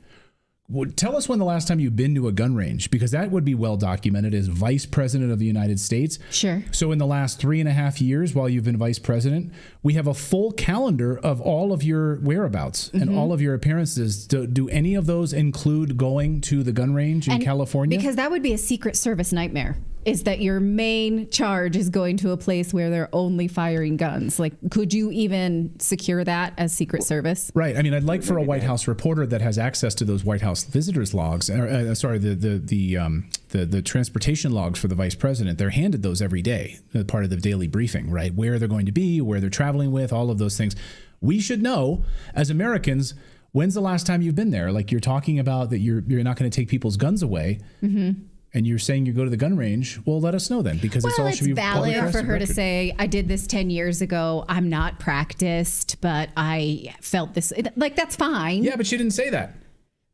Tell us when the last time you've been to a gun range, because that would be well documented as Vice President of the United States. Sure. So in the last 3.5 years while you've been Vice President, we have a full calendar of all of your whereabouts and all of your appearances. Do any of those include going to the gun range in California? Because that would be a Secret Service nightmare. is that your main charge is going to a place where they're only firing guns. Like, could you even secure that as Secret Service? Right. I mean, I'd like for a White House reporter that has access to those White House visitors logs. The transportation logs for the vice president. They're handed those every day, part of the daily briefing, right? Where they're going to be, where they're traveling with, all of those things. We should know as Americans. When's the last time you've been there? Like, you're talking about that you're not going to take people's guns away. Mm-hmm. And you're saying you go to the gun range. Well, let us know then, because it's should be valid for her to say, I did this 10 years ago. I'm not practiced, but I felt this. Like, that's fine. Yeah, but she didn't say that.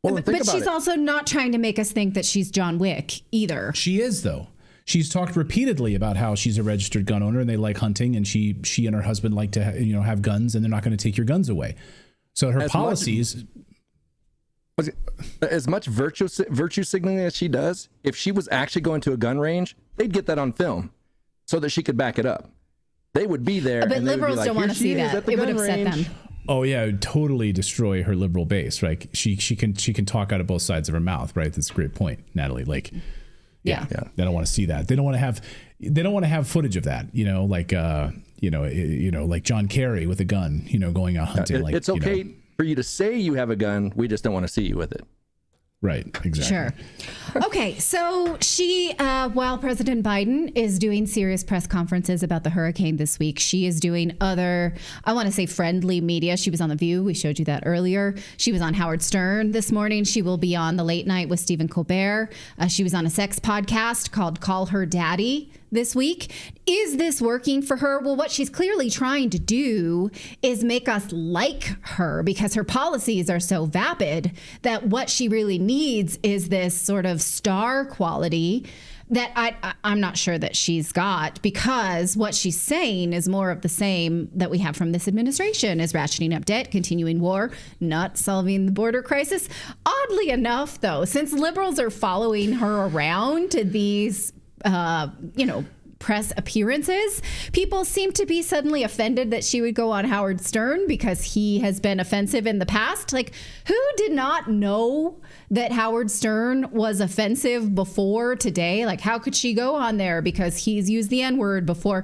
Well, but she's also not trying to make us think that she's John Wick either. She is, though. She's talked repeatedly about how she's a registered gun owner and they like hunting, and she and her husband like to have guns, and they're not going to take your guns away. So her policies. As much virtue signaling as she does, if she was actually going to a gun range, they'd get that on film so that she could back it up. They would be there. But and liberals like, don't want to see that. It would upset them. Oh yeah, it would totally destroy her liberal base. Right? She can talk out of both sides of her mouth. Right? That's a great point, Natalie. Like, yeah. They don't want to see that. They don't want to have footage of that. Like John Kerry with a gun. Going out hunting. It's okay for you to say you have a gun. We just don't want to see you with it. Right, exactly. Sure. Okay, so she, while President Biden is doing serious press conferences about the hurricane this week, she is doing other, I want to say, friendly media. She was on The View. We showed you that earlier. She was on Howard Stern this morning. She will be on The Late Night with Stephen Colbert. She was on a sex podcast called Call Her Daddy this week. Is this working for her? Well, what she's clearly trying to do is make us like her, because her policies are so vapid that what she really needs is this sort of star quality that I'm not sure that she's got, because what she's saying is more of the same that we have from this administration, is ratcheting up debt, continuing war, not solving the border crisis. Oddly enough, though, since liberals are following her around to these press appearances, people seem to be suddenly offended that she would go on Howard Stern because he has been offensive in the past. Like, who did not know that Howard Stern was offensive before today? Like, how could she go on there because he's used the N-word before?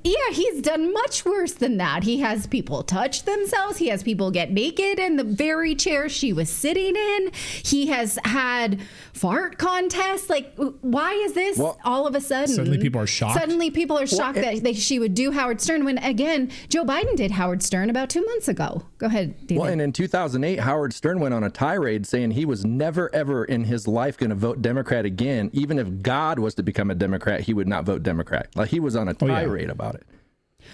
He's done much worse than that. He has people touch themselves. He has people get naked in the very chair she was sitting in. He has had fart contests. Like, why is this all of a sudden? Suddenly people are shocked. Suddenly people are shocked that she would do Howard Stern, when, again, Joe Biden did Howard Stern about 2 months ago. Go ahead, David. Well, and in 2008, Howard Stern went on a tirade saying he was never, ever in his life going to vote Democrat again. Even if God was to become a Democrat, he would not vote Democrat. Like, he was on a tirade about it.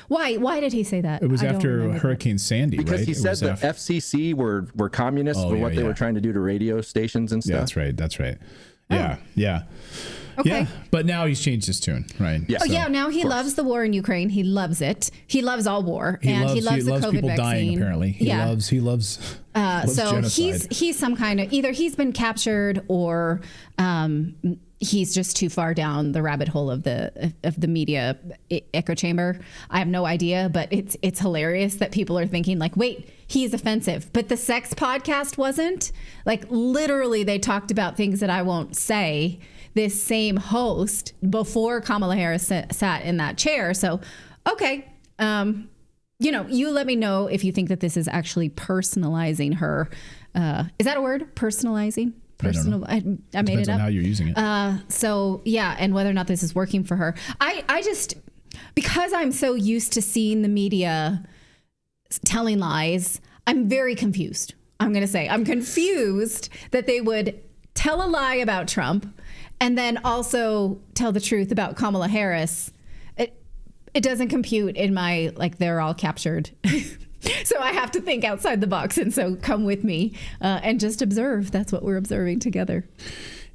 Why did he say that? It was after Hurricane Sandy, because right? He said the FCC were communists for what they were trying to do to radio stations and stuff. Yeah, that's right. Yeah. Okay. Yeah, but now he's changed his tune, right? Yeah. Now he loves the war in Ukraine. He loves it. He loves all war, he loves the COVID people vaccine. Dying. Apparently, he loves so genocide. he's some kind of, either he's been captured or he's just too far down the rabbit hole of the media echo chamber. I have no idea, but it's hilarious that people are thinking like, wait, he's offensive, but the sex podcast wasn't. Like, literally, they talked about things that I won't say. This same host before Kamala Harris sat in that chair. So, okay. You let me know if you think that this is actually personalizing her. Is that a word? Personalizing? Personal. I made it up. Depends on how you're using it. And whether or not this is working for her. I just, because I'm so used to seeing the media telling lies, I'm very confused. I'm going to say I'm confused that they would tell a lie about Trump and then also tell the truth about Kamala Harris. It doesn't compute in my, like, they're all captured. So I have to think outside the box. And so come with me and just observe. That's what we're observing together.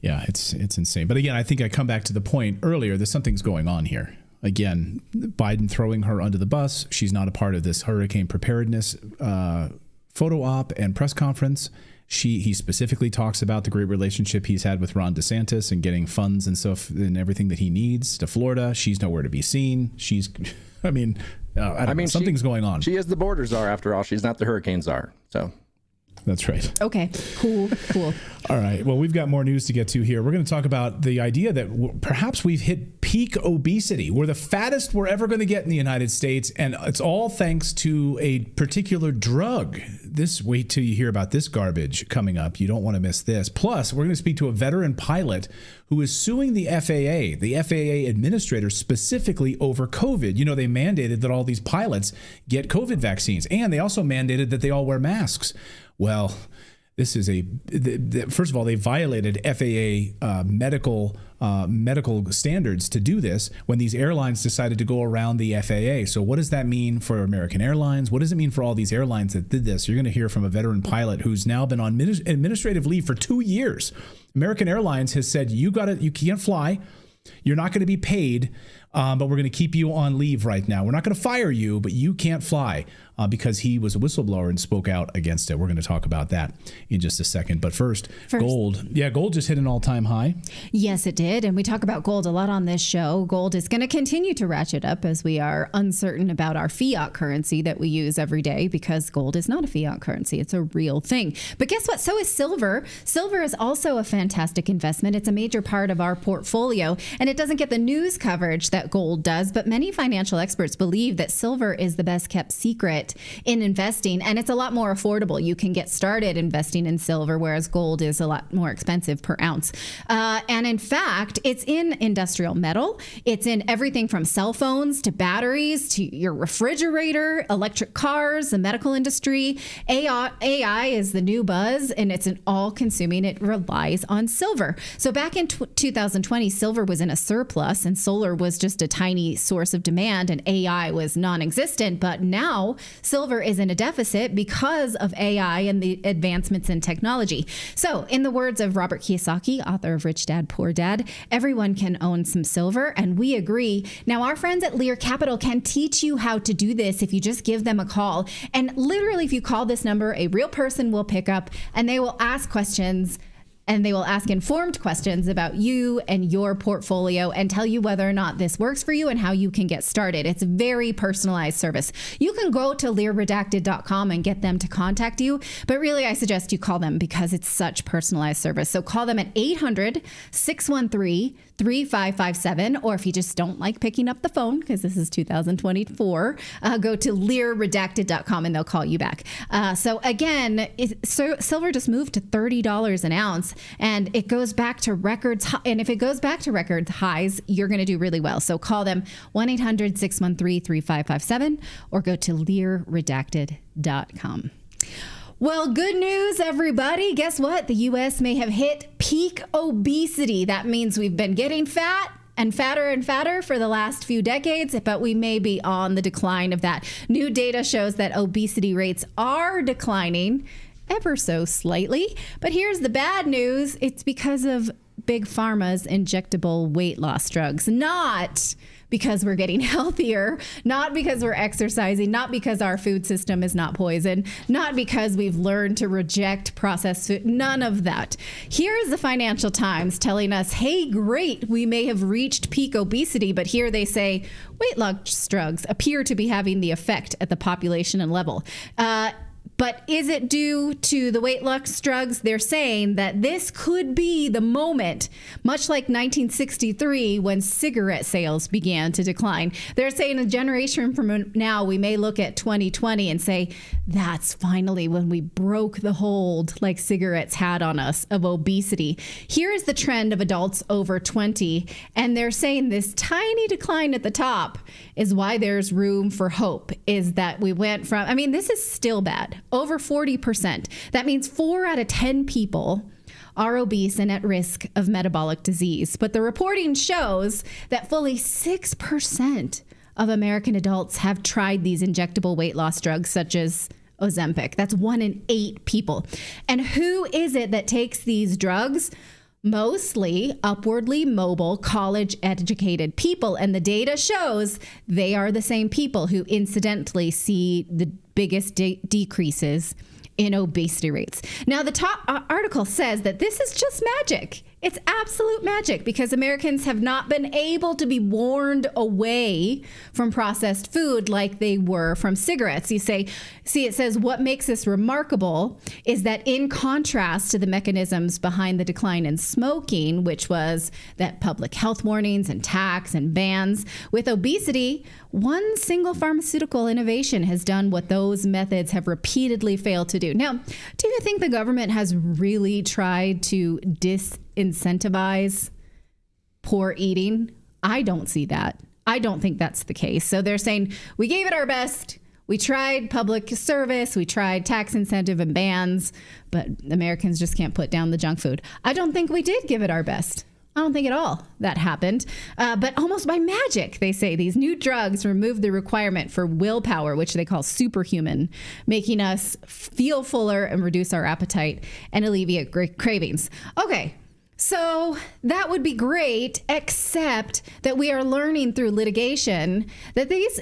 Yeah, it's insane. But again, I think I come back to the point earlier that something's going on here. Again, Biden throwing her under the bus. She's not a part of this hurricane preparedness photo op and press conference. He specifically talks about the great relationship he's had with Ron DeSantis and getting funds and stuff and everything that he needs to Florida. She's nowhere to be seen. I mean, something's going on. She is the border czar after all. She's not the hurricane czar. So That's right. Okay, cool. All right. Well, we've got more news to get to here. We're going to talk about the idea that perhaps we've hit peak obesity. We're the fattest we're ever going to get in the United States, and it's all thanks to a particular drug. Wait till you hear about this garbage coming up. You don't want to miss this. Plus, we're going to speak to a veteran pilot who is suing the FAA administrator specifically over COVID. You know, they mandated that all these pilots get COVID vaccines, and they also mandated that they all wear masks. Well, this is first of all, they violated FAA medical standards to do this when these airlines decided to go around the FAA. So what does that mean for American Airlines? What does it mean for all these airlines that did this? You're going to hear from a veteran pilot who's now been on administrative leave for 2 years. American Airlines has said, you can't fly. You're not going to be paid, but we're going to keep you on leave right now. We're not going to fire you, but you can't fly because he was a whistleblower and spoke out against it. We're going to talk about that in just a second. But first, gold. Yeah, gold just hit an all-time high. Yes, it did. And we talk about gold a lot on this show. Gold is going to continue to ratchet up as we are uncertain about our fiat currency that we use every day, because gold is not a fiat currency. It's a real thing. But guess what? So is silver. Silver is also a fantastic investment. It's a major part of our portfolio, and it doesn't get the news coverage that gold does. But many financial experts believe that silver is the best kept secret in investing, and it's a lot more affordable. You can get started investing in silver, whereas gold is a lot more expensive per ounce. And in fact, it's in industrial metal. It's in everything from cell phones to batteries to your refrigerator, electric cars, the medical industry. AI is the new buzz, and it's an all-consuming. It relies on silver. So back in 2020, silver was in a surplus, and solar was just a tiny source of demand, and AI was non-existent. But now silver is in a deficit because of AI and the advancements in technology. So in the words of Robert Kiyosaki, author of Rich Dad, Poor Dad, everyone can own some silver, and we agree. Now, our friends at Lear Capital can teach you how to do this if you just give them a call. And literally, if you call this number, a real person will pick up, and they will ask questions, and they will ask informed questions about you and your portfolio and tell you whether or not this works for you and how you can get started. It's a very personalized service. You can go to learredacted.com and get them to contact you, but really I suggest you call them because it's such personalized service. So call them at 800-613-3557, or if you just don't like picking up the phone, because this is 2024, go to learredacted.com and they'll call you back. So again, silver just moved to $30 an ounce, and it goes back to records. And if it goes back to record highs, you're going to do really well. So call them 1-800-613-3557 or go to learredacted.com. Well, good news, everybody. Guess what? The U.S. may have hit peak obesity. That means we've been getting fat and fatter for the last few decades, but we may be on the decline of that. New data shows that obesity rates are declining ever so slightly. But here's the bad news. It's because of Big Pharma's injectable weight loss drugs, not because we're getting healthier, not because we're exercising, not because our food system is not poison, not because we've learned to reject processed food, none of that. Here's the Financial Times telling us, hey, great, we may have reached peak obesity, but here they say weight loss drugs appear to be having the effect at the population and level. But is it due to the weight loss drugs? They're saying that this could be the moment, much like 1963 when cigarette sales began to decline. They're saying a generation from now, we may look at 2020 and say, that's finally when we broke the hold like cigarettes had on us of obesity. Here is the trend of adults over 20, and they're saying this tiny decline at the top is why there's room for hope, is that we went from, this is still bad, over 40%. That means 4 out of 10 people are obese and at risk of metabolic disease. But the reporting shows that fully 6% of American adults have tried these injectable weight loss drugs, such as Ozempic. That's 1 in 8 people. And who is it that takes these drugs? Mostly upwardly mobile, college-educated people. And the data shows they are the same people who incidentally see the biggest decreases in obesity rates. Now, the top article says that this is just magic. It's absolute magic because Americans have not been able to be warned away from processed food like they were from cigarettes. You say, it says, what makes this remarkable is that in contrast to the mechanisms behind the decline in smoking, which was that public health warnings and tax and bans, with obesity, one single pharmaceutical innovation has done what those methods have repeatedly failed to do. Now, do you think the government has really tried to disincentivize poor eating? I don't see that. I don't think that's the case. So they're saying, we gave it our best. We tried public service. We tried tax incentive and bans, but Americans just can't put down the junk food. I don't think we did give it our best. I don't think at all that happened. But almost by magic, they say, these new drugs remove the requirement for willpower, which they call superhuman, making us feel fuller and reduce our appetite and alleviate cravings. Okay, so that would be great, except that we are learning through litigation that these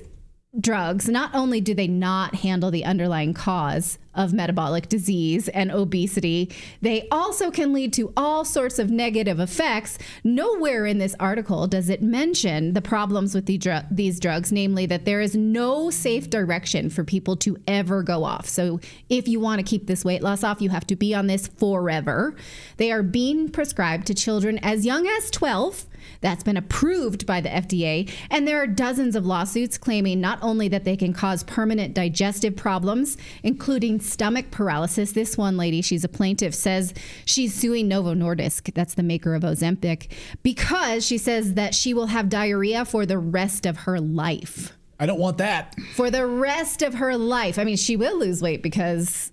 drugs, not only do they not handle the underlying cause of metabolic disease and obesity, they also can lead to all sorts of negative effects. Nowhere in this article does it mention the problems with these drugs, namely that there is no safe direction for people to ever go off. So if you want to keep this weight loss off, you have to be on this forever. They are being prescribed to children as young as 12. That's been approved by the FDA. And there are dozens of lawsuits claiming not only that they can cause permanent digestive problems, including stomach paralysis. This one lady, she's a plaintiff, says she's suing Novo Nordisk, that's the maker of Ozempic, because she says that she will have diarrhea for the rest of her life. I don't want that. For the rest of her life. I mean, she will lose weight because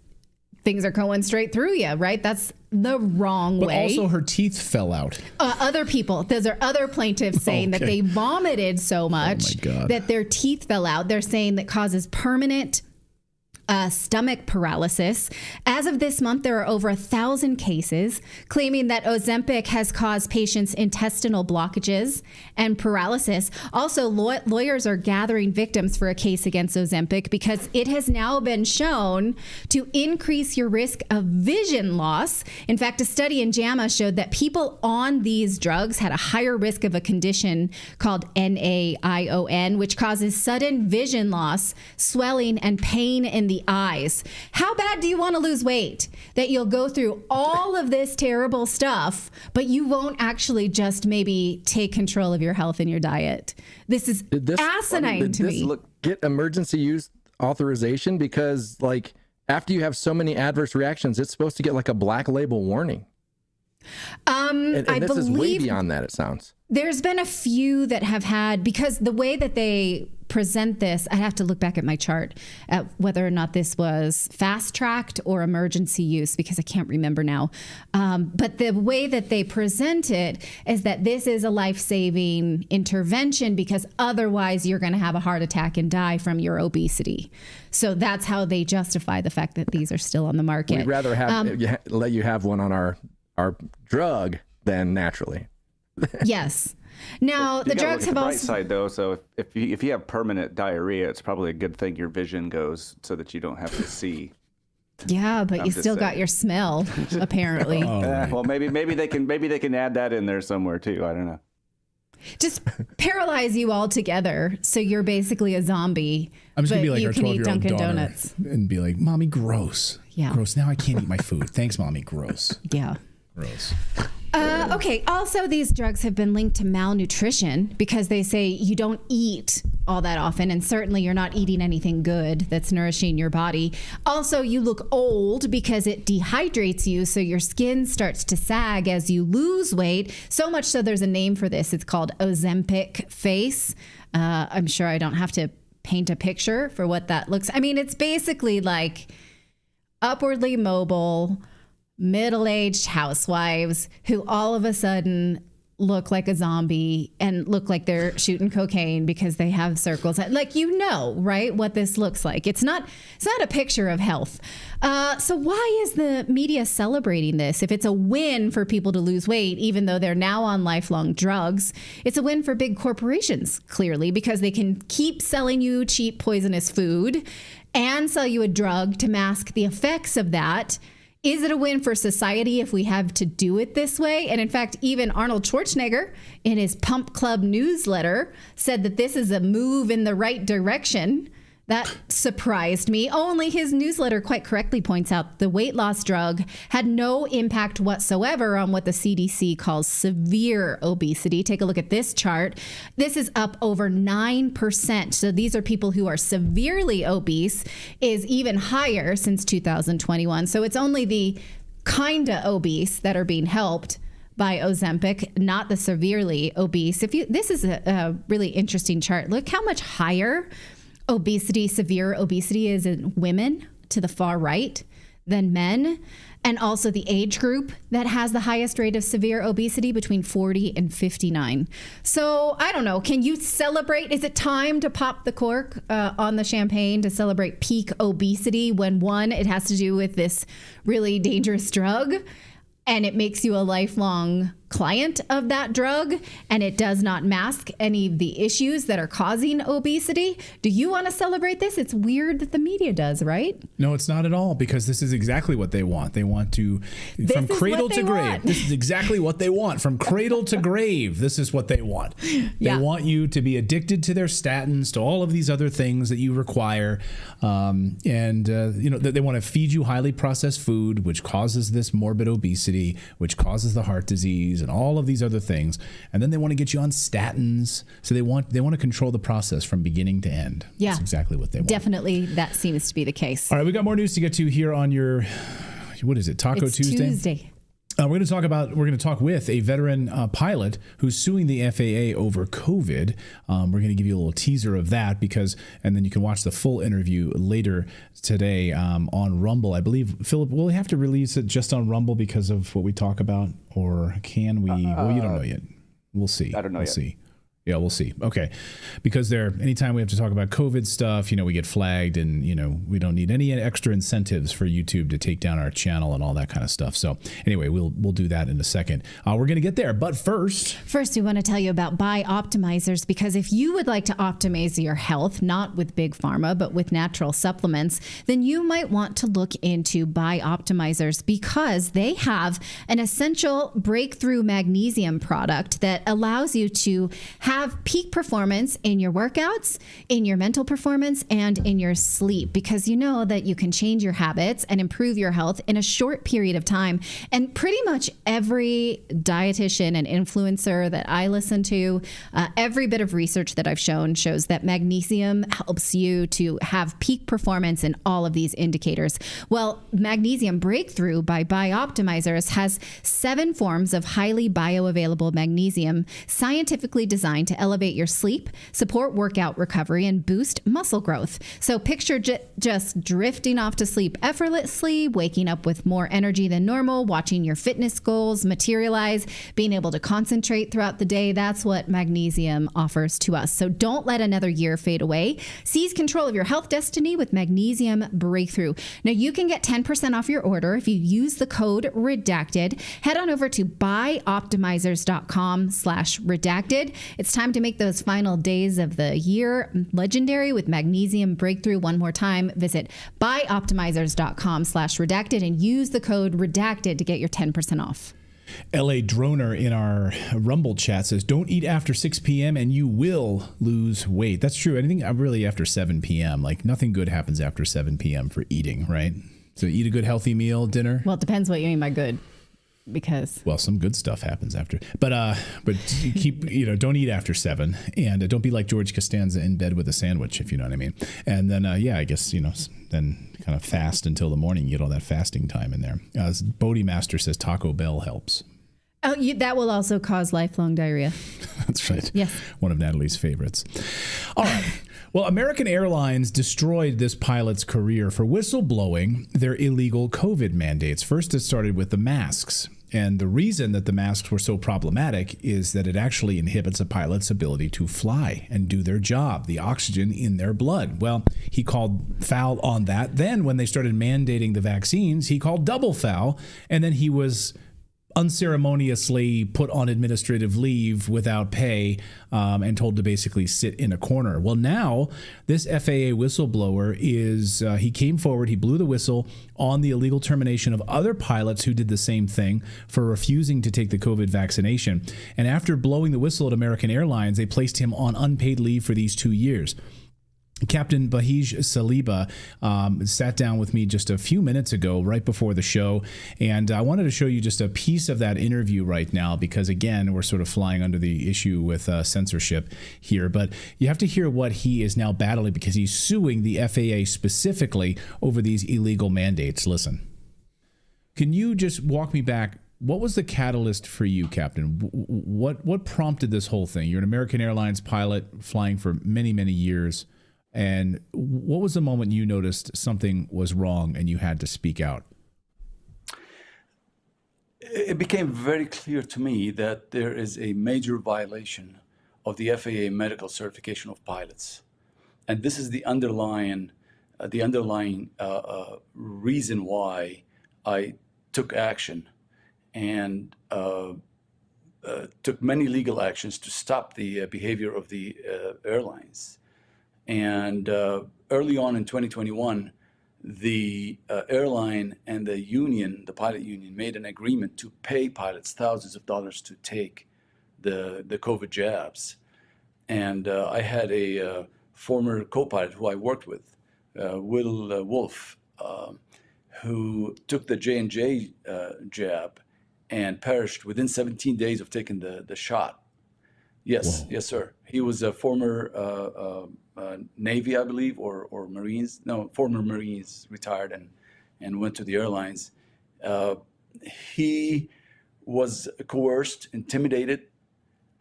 things are going straight through you, right? That's the wrong way. But also her teeth fell out. Other people, those are other plaintiffs saying that they vomited so much that their teeth fell out. They're saying that causes permanent stomach paralysis. As of this month, there are over 1,000 cases claiming that Ozempic has caused patients intestinal blockages and paralysis. Also, lawyers are gathering victims for a case against Ozempic because it has now been shown to increase your risk of vision loss. In fact, a study in JAMA showed that people on these drugs had a higher risk of a condition called NAION, which causes sudden vision loss, swelling, and pain in the eyes. How bad do you want to lose weight that you'll go through all of this terrible stuff, but you won't actually just maybe take control of your health and your diet? This is asinine to me. Get emergency use authorization because, like, after you have so many adverse reactions, it's supposed to get like a black label warning. And this is way beyond that, it sounds. There's been a few that have had, because the way that they present this, I have to look back at my chart at whether or not this was fast-tracked or emergency use, because I can't remember now. But the way that they present it is that this is a life-saving intervention because otherwise you're going to have a heart attack and die from your obesity. So that's how they justify the fact that these are still on the market. We'd rather have let you have one on our drug than naturally. Yes. Now, the drugs have also... bright side, though, so if you have permanent diarrhea, it's probably a good thing your vision goes so that you don't have to see. Yeah, but you still got your smell, apparently. Well, maybe they can add that in there somewhere, too. I don't know. Just paralyze you all together, so you're basically a zombie. I'm just going to be like our 12-year-old Dunkin' daughter Donuts. And be like, Mommy, gross. Yeah. Gross. Now I can't eat my food. Thanks, Mommy. Gross. Yeah. Gross. Okay. Also, these drugs have been linked to malnutrition because they say you don't eat all that often, and certainly you're not eating anything good that's nourishing your body. Also, you look old because it dehydrates you, so your skin starts to sag as you lose weight. So much so there's a name for this. It's called Ozempic Face. I'm sure I don't have to paint a picture for what that looks. I mean, it's basically like upwardly mobile, middle-aged housewives who all of a sudden look like a zombie and look like they're shooting cocaine because they have circles. Like, you know, right, what this looks like. It's not a picture of health. So why is the media celebrating this? If it's a win for people to lose weight, even though they're now on lifelong drugs, it's a win for big corporations, clearly, because they can keep selling you cheap, poisonous food and sell you a drug to mask the effects of that. Is it a win for society if we have to do it this way? And in fact, even Arnold Schwarzenegger in his Pump Club newsletter said that this is a move in the right direction. That surprised me. Only his newsletter quite correctly points out the weight loss drug had no impact whatsoever on what the CDC calls severe obesity. Take a look at this chart. This is up over 9%. So these are people who are severely obese, is even higher since 2021. So it's only the kinda obese that are being helped by Ozempic, not the severely obese. This is a really interesting chart. Look how much higher obesity, severe obesity is in women to the far right than men, and also the age group that has the highest rate of severe obesity between 40 and 59. So I don't know, can you celebrate? Is it time to pop the cork on the champagne to celebrate peak obesity when one, it has to do with this really dangerous drug and it makes you a lifelong client of that drug, and it does not mask any of the issues that are causing obesity? Do you want to celebrate this? It's weird that the media does, right? No, it's not at all, because this is exactly what they want. They want to, from cradle to grave. This is exactly what they want. From cradle to grave, this is what they want. They want you to be addicted to their statins, to all of these other things that you require. They want to feed you highly processed food, which causes this morbid obesity, which causes the heart disease, and all of these other things, and then they want to get you on statins. So they want to control the process from beginning to end. Yeah, that's exactly what they want. Definitely, that seems to be the case. All right, we got more news to get to here on your, what is it, Taco Tuesday? We're going to talk with a veteran pilot who's suing the FAA over COVID. We're going to give you a little teaser of that and then you can watch the full interview later today on Rumble. I believe, Philip, will we have to release it just on Rumble because of what we talk about, or can we? Well, you don't know yet. We'll see. I don't know we'll yet. See. Yeah, we'll see. Okay. Because anytime we have to talk about COVID stuff, we get flagged, and, we don't need any extra incentives for YouTube to take down our channel and all that kind of stuff. So anyway, we'll do that in a second. We're going to get there. But first, we want to tell you about Bioptimizers, because if you would like to optimize your health, not with big pharma, but with natural supplements, then you might want to look into Bioptimizers, because they have an essential breakthrough magnesium product that allows you to have peak performance in your workouts, in your mental performance, and in your sleep, because you know that you can change your habits and improve your health in a short period of time. And pretty much every dietitian and influencer that I listen to, every bit of research that I've shown shows that magnesium helps you to have peak performance in all of these indicators. Well, Magnesium Breakthrough by Bioptimizers has 7 forms of highly bioavailable magnesium, scientifically designed to elevate your sleep, support workout recovery, and boost muscle growth. So picture just drifting off to sleep effortlessly, waking up with more energy than normal, watching your fitness goals materialize, being able to concentrate throughout the day. That's what magnesium offers to us. So don't let another year fade away. Seize control of your health destiny with Magnesium Breakthrough. Now you can get 10% off your order if you use the code REDACTED. Head on over to buyoptimizers.com/redacted. It's time to make those final days of the year legendary with Magnesium Breakthrough. One more time, visit buyoptimizers.com/redacted and use the code REDACTED to get your 10% off. LA Droner in our Rumble chat says, don't eat after 6 p.m. and you will lose weight. That's true. Anything really after 7 p.m. Like nothing good happens after 7 p.m. for eating, right? So eat a good healthy meal, dinner. Well, it depends what you mean by good. Because some good stuff happens after, but keep don't eat after 7, and don't be like George Costanza in bed with a sandwich, if you know what I mean. And then I guess then kind of fast until the morning. You get all that fasting time in there. Bodie Master says Taco Bell helps. Oh, that will also cause lifelong diarrhea. That's right. Yes, one of Natalie's favorites. All right. Well, American Airlines destroyed this pilot's career for whistleblowing their illegal COVID mandates. First, it started with the masks. And the reason that the masks were so problematic is that it actually inhibits a pilot's ability to fly and do their job, the oxygen in their blood. Well, he called foul on that. Then when they started mandating the vaccines, he called double foul. And then he was unceremoniously put on administrative leave without pay and told to basically sit in a corner. Well, now this FAA whistleblower he came forward, he blew the whistle on the illegal termination of other pilots who did the same thing for refusing to take the COVID vaccination. And after blowing the whistle at American Airlines, they placed him on unpaid leave for these 2 years. Captain Bahij Saliba sat down with me just a few minutes ago, right before the show, and I wanted to show you just a piece of that interview right now because, again, we're sort of flying under the issue with censorship here, but you have to hear what he is now battling because he's suing the FAA specifically over these illegal mandates. Listen. Can you just walk me back? What was the catalyst for you, Captain? What prompted this whole thing? You're an American Airlines pilot flying for many, many years. And what was the moment you noticed something was wrong and you had to speak out? It became very clear to me that there is a major violation of the FAA medical certification of pilots. And this is the underlying reason why I took action and took many legal actions to stop the behavior of the airlines. And early on in 2021, the airline and the union, the pilot union, made an agreement to pay pilots thousands of dollars to take the COVID jabs. And I had a former co-pilot who I worked with, Will Wolf, who took the J&J jab and perished within 17 days of taking the shot. Yes, Whoa. Yes, sir. He was a former Navy, I believe, or Marines. No, former Marines, retired and went to the airlines. He was coerced, intimidated,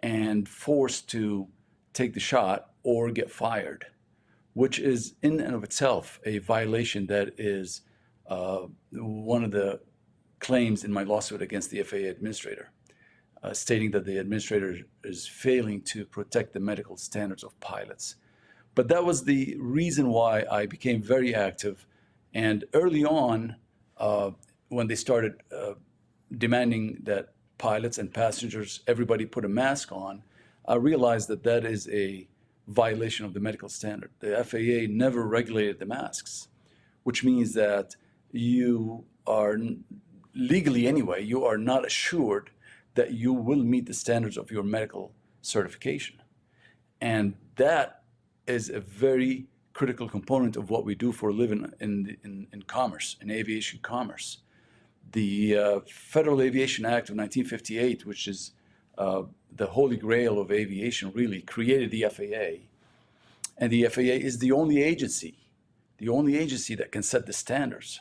and forced to take the shot or get fired, which is in and of itself a violation that is one of the claims in my lawsuit against the FAA administrator. Stating that the administrator is failing to protect the medical standards of pilots. But that was the reason why I became very active. And early on, when they started demanding that pilots and passengers, everybody put a mask on, I realized that that is a violation of the medical standard. The FAA never regulated the masks, which means that you are, legally anyway, you are not assured that you will meet the standards of your medical certification. And that is a very critical component of what we do for a living in commerce, in aviation commerce. The Federal Aviation Act of 1958, which is the holy grail of aviation, really created the FAA. And the FAA is the only agency that can set the standards.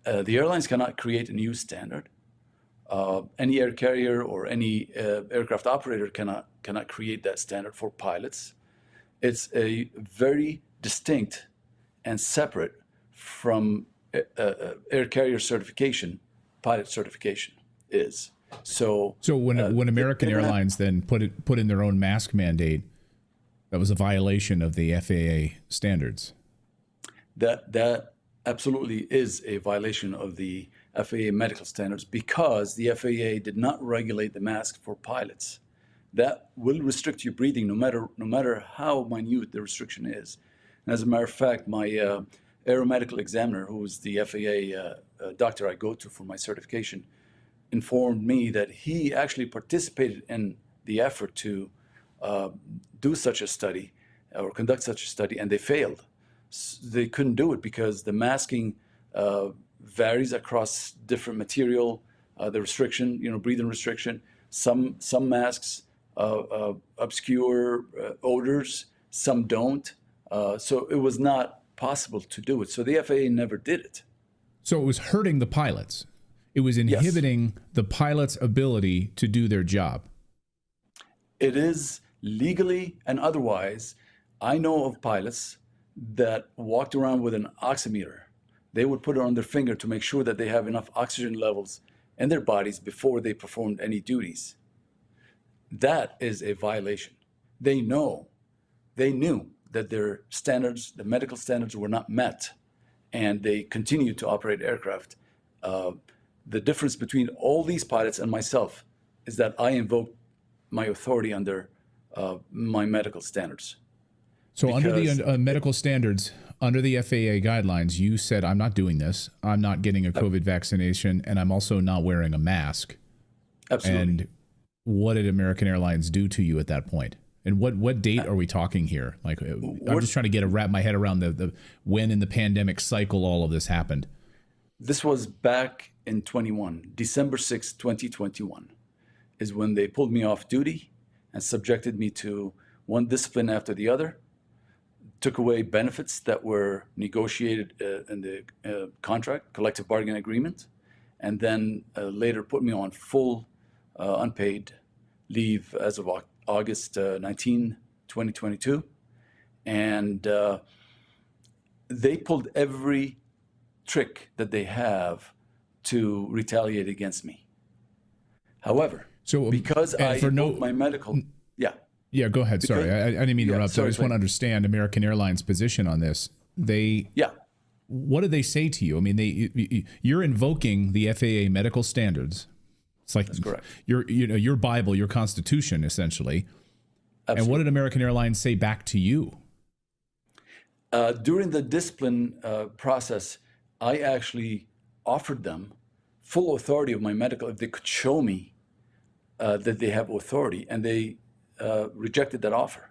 The airlines cannot create a new standard. Any air carrier or any aircraft operator cannot create that standard for pilots. It's a very distinct and separate from air carrier certification, pilot certification is. So when American Airlines then put in their own mask mandate, that was a violation of the FAA standards. That absolutely is a violation of the FAA medical standards because the FAA did not regulate the mask for pilots. That will restrict your breathing no matter how minute the restriction is. And as a matter of fact, my aeromedical examiner, who was the FAA doctor I go to for my certification, informed me that he actually participated in the effort to do such a study or conduct such a study, and they failed. They couldn't do it because the masking varies across different material, the restriction, breathing restriction. Some masks obscure odors, some don't. So it was not possible to do it. So the FAA never did it. So it was hurting the pilots. It was inhibiting the pilot's ability to do their job. It is legally and otherwise. I know of pilots that walked around with an oximeter. They would put it on their finger to make sure that they have enough oxygen levels in their bodies before they performed any duties. That is a violation. They knew that their standards, the medical standards, were not met, and they continued to operate aircraft The difference between all these pilots and myself is that I invoked my authority under my medical standards. So under the medical standards, under the FAA guidelines, you said, I'm not doing this. I'm not getting a COVID vaccination, and I'm also not wearing a mask. Absolutely. And what did American Airlines do to you at that point? And what date are we talking here? Like, I'm just trying to wrap my head around the when in the pandemic cycle all of this happened. This was back in 21, December 6, 2021, is when they pulled me off duty and subjected me to one discipline after the other, took away benefits that were negotiated in the contract, collective bargaining agreement, and then later put me on full unpaid leave as of August 19, 2022. And they pulled every trick that they have to retaliate against me. However, because I invoked my medical... Yeah, go ahead. Sorry, I didn't mean to interrupt. I just want to understand American Airlines' position on this. What did they say to you? I mean, you're invoking the FAA medical standards. It's like, that's correct. Your Bible, your Constitution, essentially. Absolutely. And what did American Airlines say back to you? During the discipline process, I actually offered them full authority of my medical if they could show me that they have authority, and they rejected that offer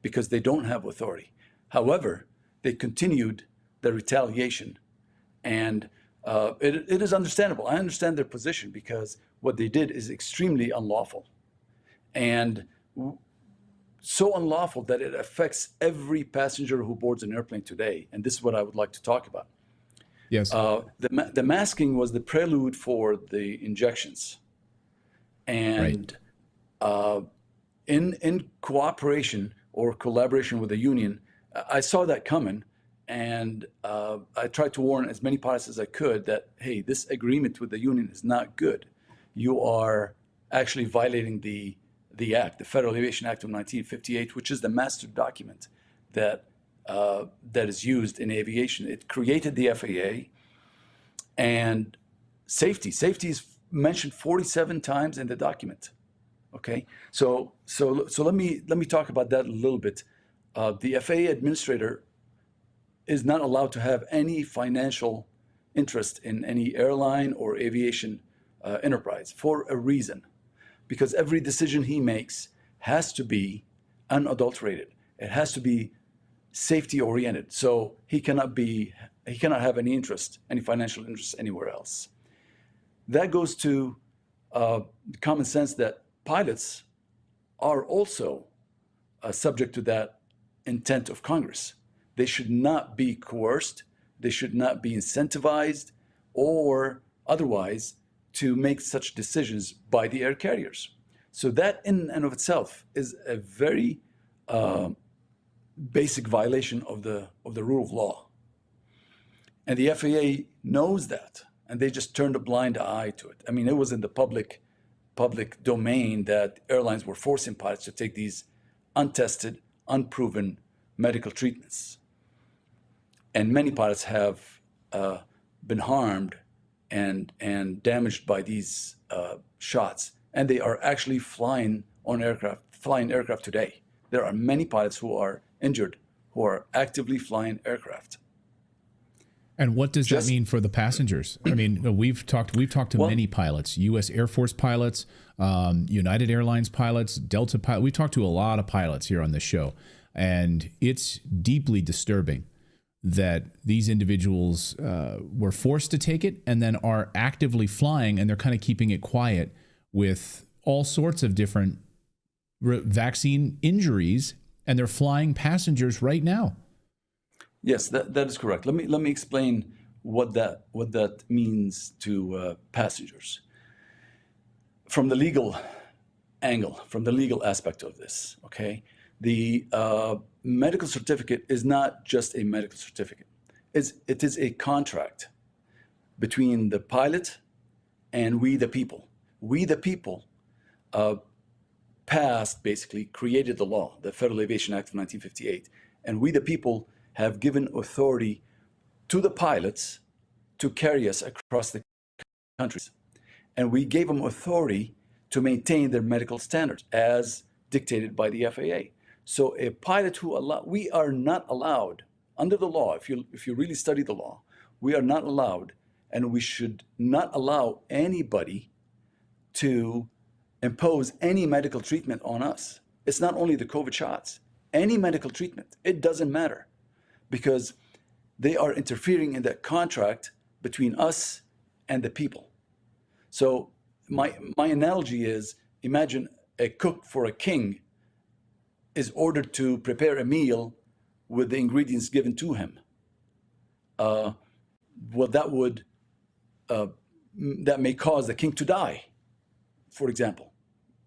because they don't have authority. However, they continued the retaliation, and it is understandable. I understand their position because what they did is extremely unlawful, and so unlawful that it affects every passenger who boards an airplane today. And this is what I would like to talk about. Yes. The masking was the prelude for the injections, and in cooperation or collaboration with the union, I saw that coming, and I tried to warn as many pilots as I could that, hey, this agreement with the union is not good. You are actually violating the Act, the Federal Aviation Act of 1958, which is the master document that is used in aviation. It created the FAA, and safety is mentioned 47 times in the document. Okay, so let me talk about that a little bit. The FAA administrator is not allowed to have any financial interest in any airline or aviation enterprise for a reason, because every decision he makes has to be unadulterated. It has to be safety oriented. So he cannot have any financial interest anywhere else. That goes to common sense that pilots are also subject to that intent of Congress. They should not be coerced. They should not be incentivized or otherwise to make such decisions by the air carriers. So that in and of itself is a very basic violation of the rule of law. And the FAA knows that, and they just turned a blind eye to it. I mean, it was in the public domain that airlines were forcing pilots to take these untested, unproven medical treatments. And many pilots have been harmed and damaged by these shots. And they are actually flying aircraft today. There are many pilots who are injured, who are actively flying aircraft. And what does that mean for the passengers? I mean, we've talked to many pilots, U.S. Air Force pilots, United Airlines pilots, Delta pilots. We've talked to a lot of pilots here on this show, and it's deeply disturbing that these individuals were forced to take it and then are actively flying, and they're kind of keeping it quiet with all sorts of different vaccine injuries, and they're flying passengers right now. Yes, that is correct. Let me explain what that means to passengers. From the legal angle, from the legal aspect of this, okay? The medical certificate is not just a medical certificate. It is a contract between the pilot and we the people. We the people created the law, the Federal Aviation Act of 1958, and we the people have given authority to the pilots to carry us across the countries. And we gave them authority to maintain their medical standards as dictated by the FAA. So a pilot we are not allowed under the law, if you really study the law, we are not allowed, and we should not allow anybody to impose any medical treatment on us. It's not only the COVID shots, any medical treatment, it doesn't matter, because they are interfering in that contract between us and the people. So my analogy is, imagine a cook for a king is ordered to prepare a meal with the ingredients given to him. Well, that may cause the king to die, for example.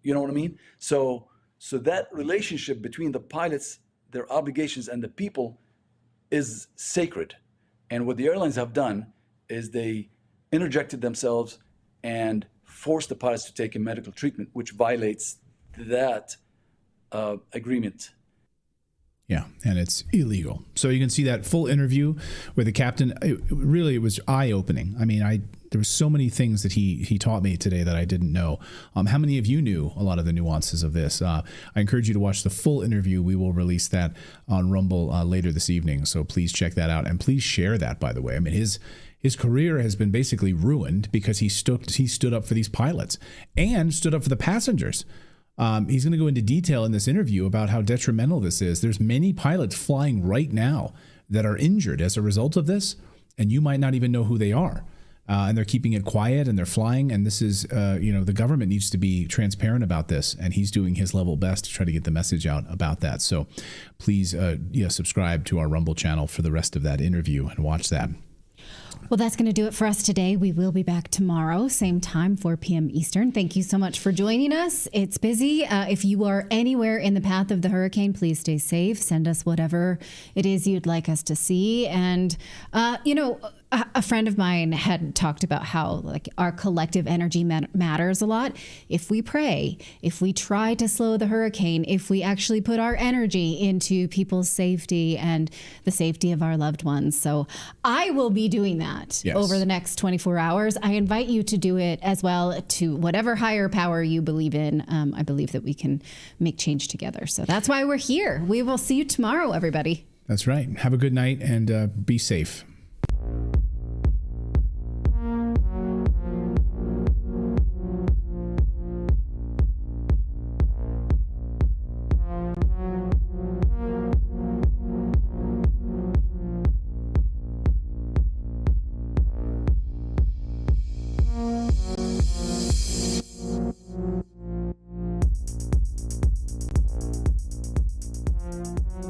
You know what I mean? So that relationship between the pilots, their obligations, and the people is sacred. And what the airlines have done is they interjected themselves and forced the pilots to take a medical treatment, which violates that agreement. Yeah, and it's illegal. So you can see that full interview with the captain. It was eye-opening. I mean, there were so many things that he taught me today that I didn't know. How many of you knew a lot of the nuances of this? I encourage you to watch the full interview. We will release that on Rumble later this evening, so please check that out. And please share that, by the way. I mean, his career has been basically ruined because he stood up for these pilots and stood up for the passengers. He's going to go into detail in this interview about how detrimental this is. There's many pilots flying right now that are injured as a result of this, and you might not even know who they are. And they're keeping it quiet, and they're flying. And this is, the government needs to be transparent about this, and he's doing his level best to try to get the message out about that. So please, subscribe to our Rumble channel for the rest of that interview and watch that. Well, that's going to do it for us today. We will be back tomorrow, same time, 4 p.m. Eastern. Thank you so much for joining us. It's busy. If you are anywhere in the path of the hurricane, please stay safe. Send us whatever it is you'd like us to see. And, a friend of mine had talked about how our collective energy matters a lot. If we pray, if we try to slow the hurricane, if we actually put our energy into people's safety and the safety of our loved ones. So I will be doing that over the next 24 hours. I invite you to do it as well, to whatever higher power you believe in. I believe that we can make change together. So that's why we're here. We will see you tomorrow, everybody. That's right. Have a good night and be safe.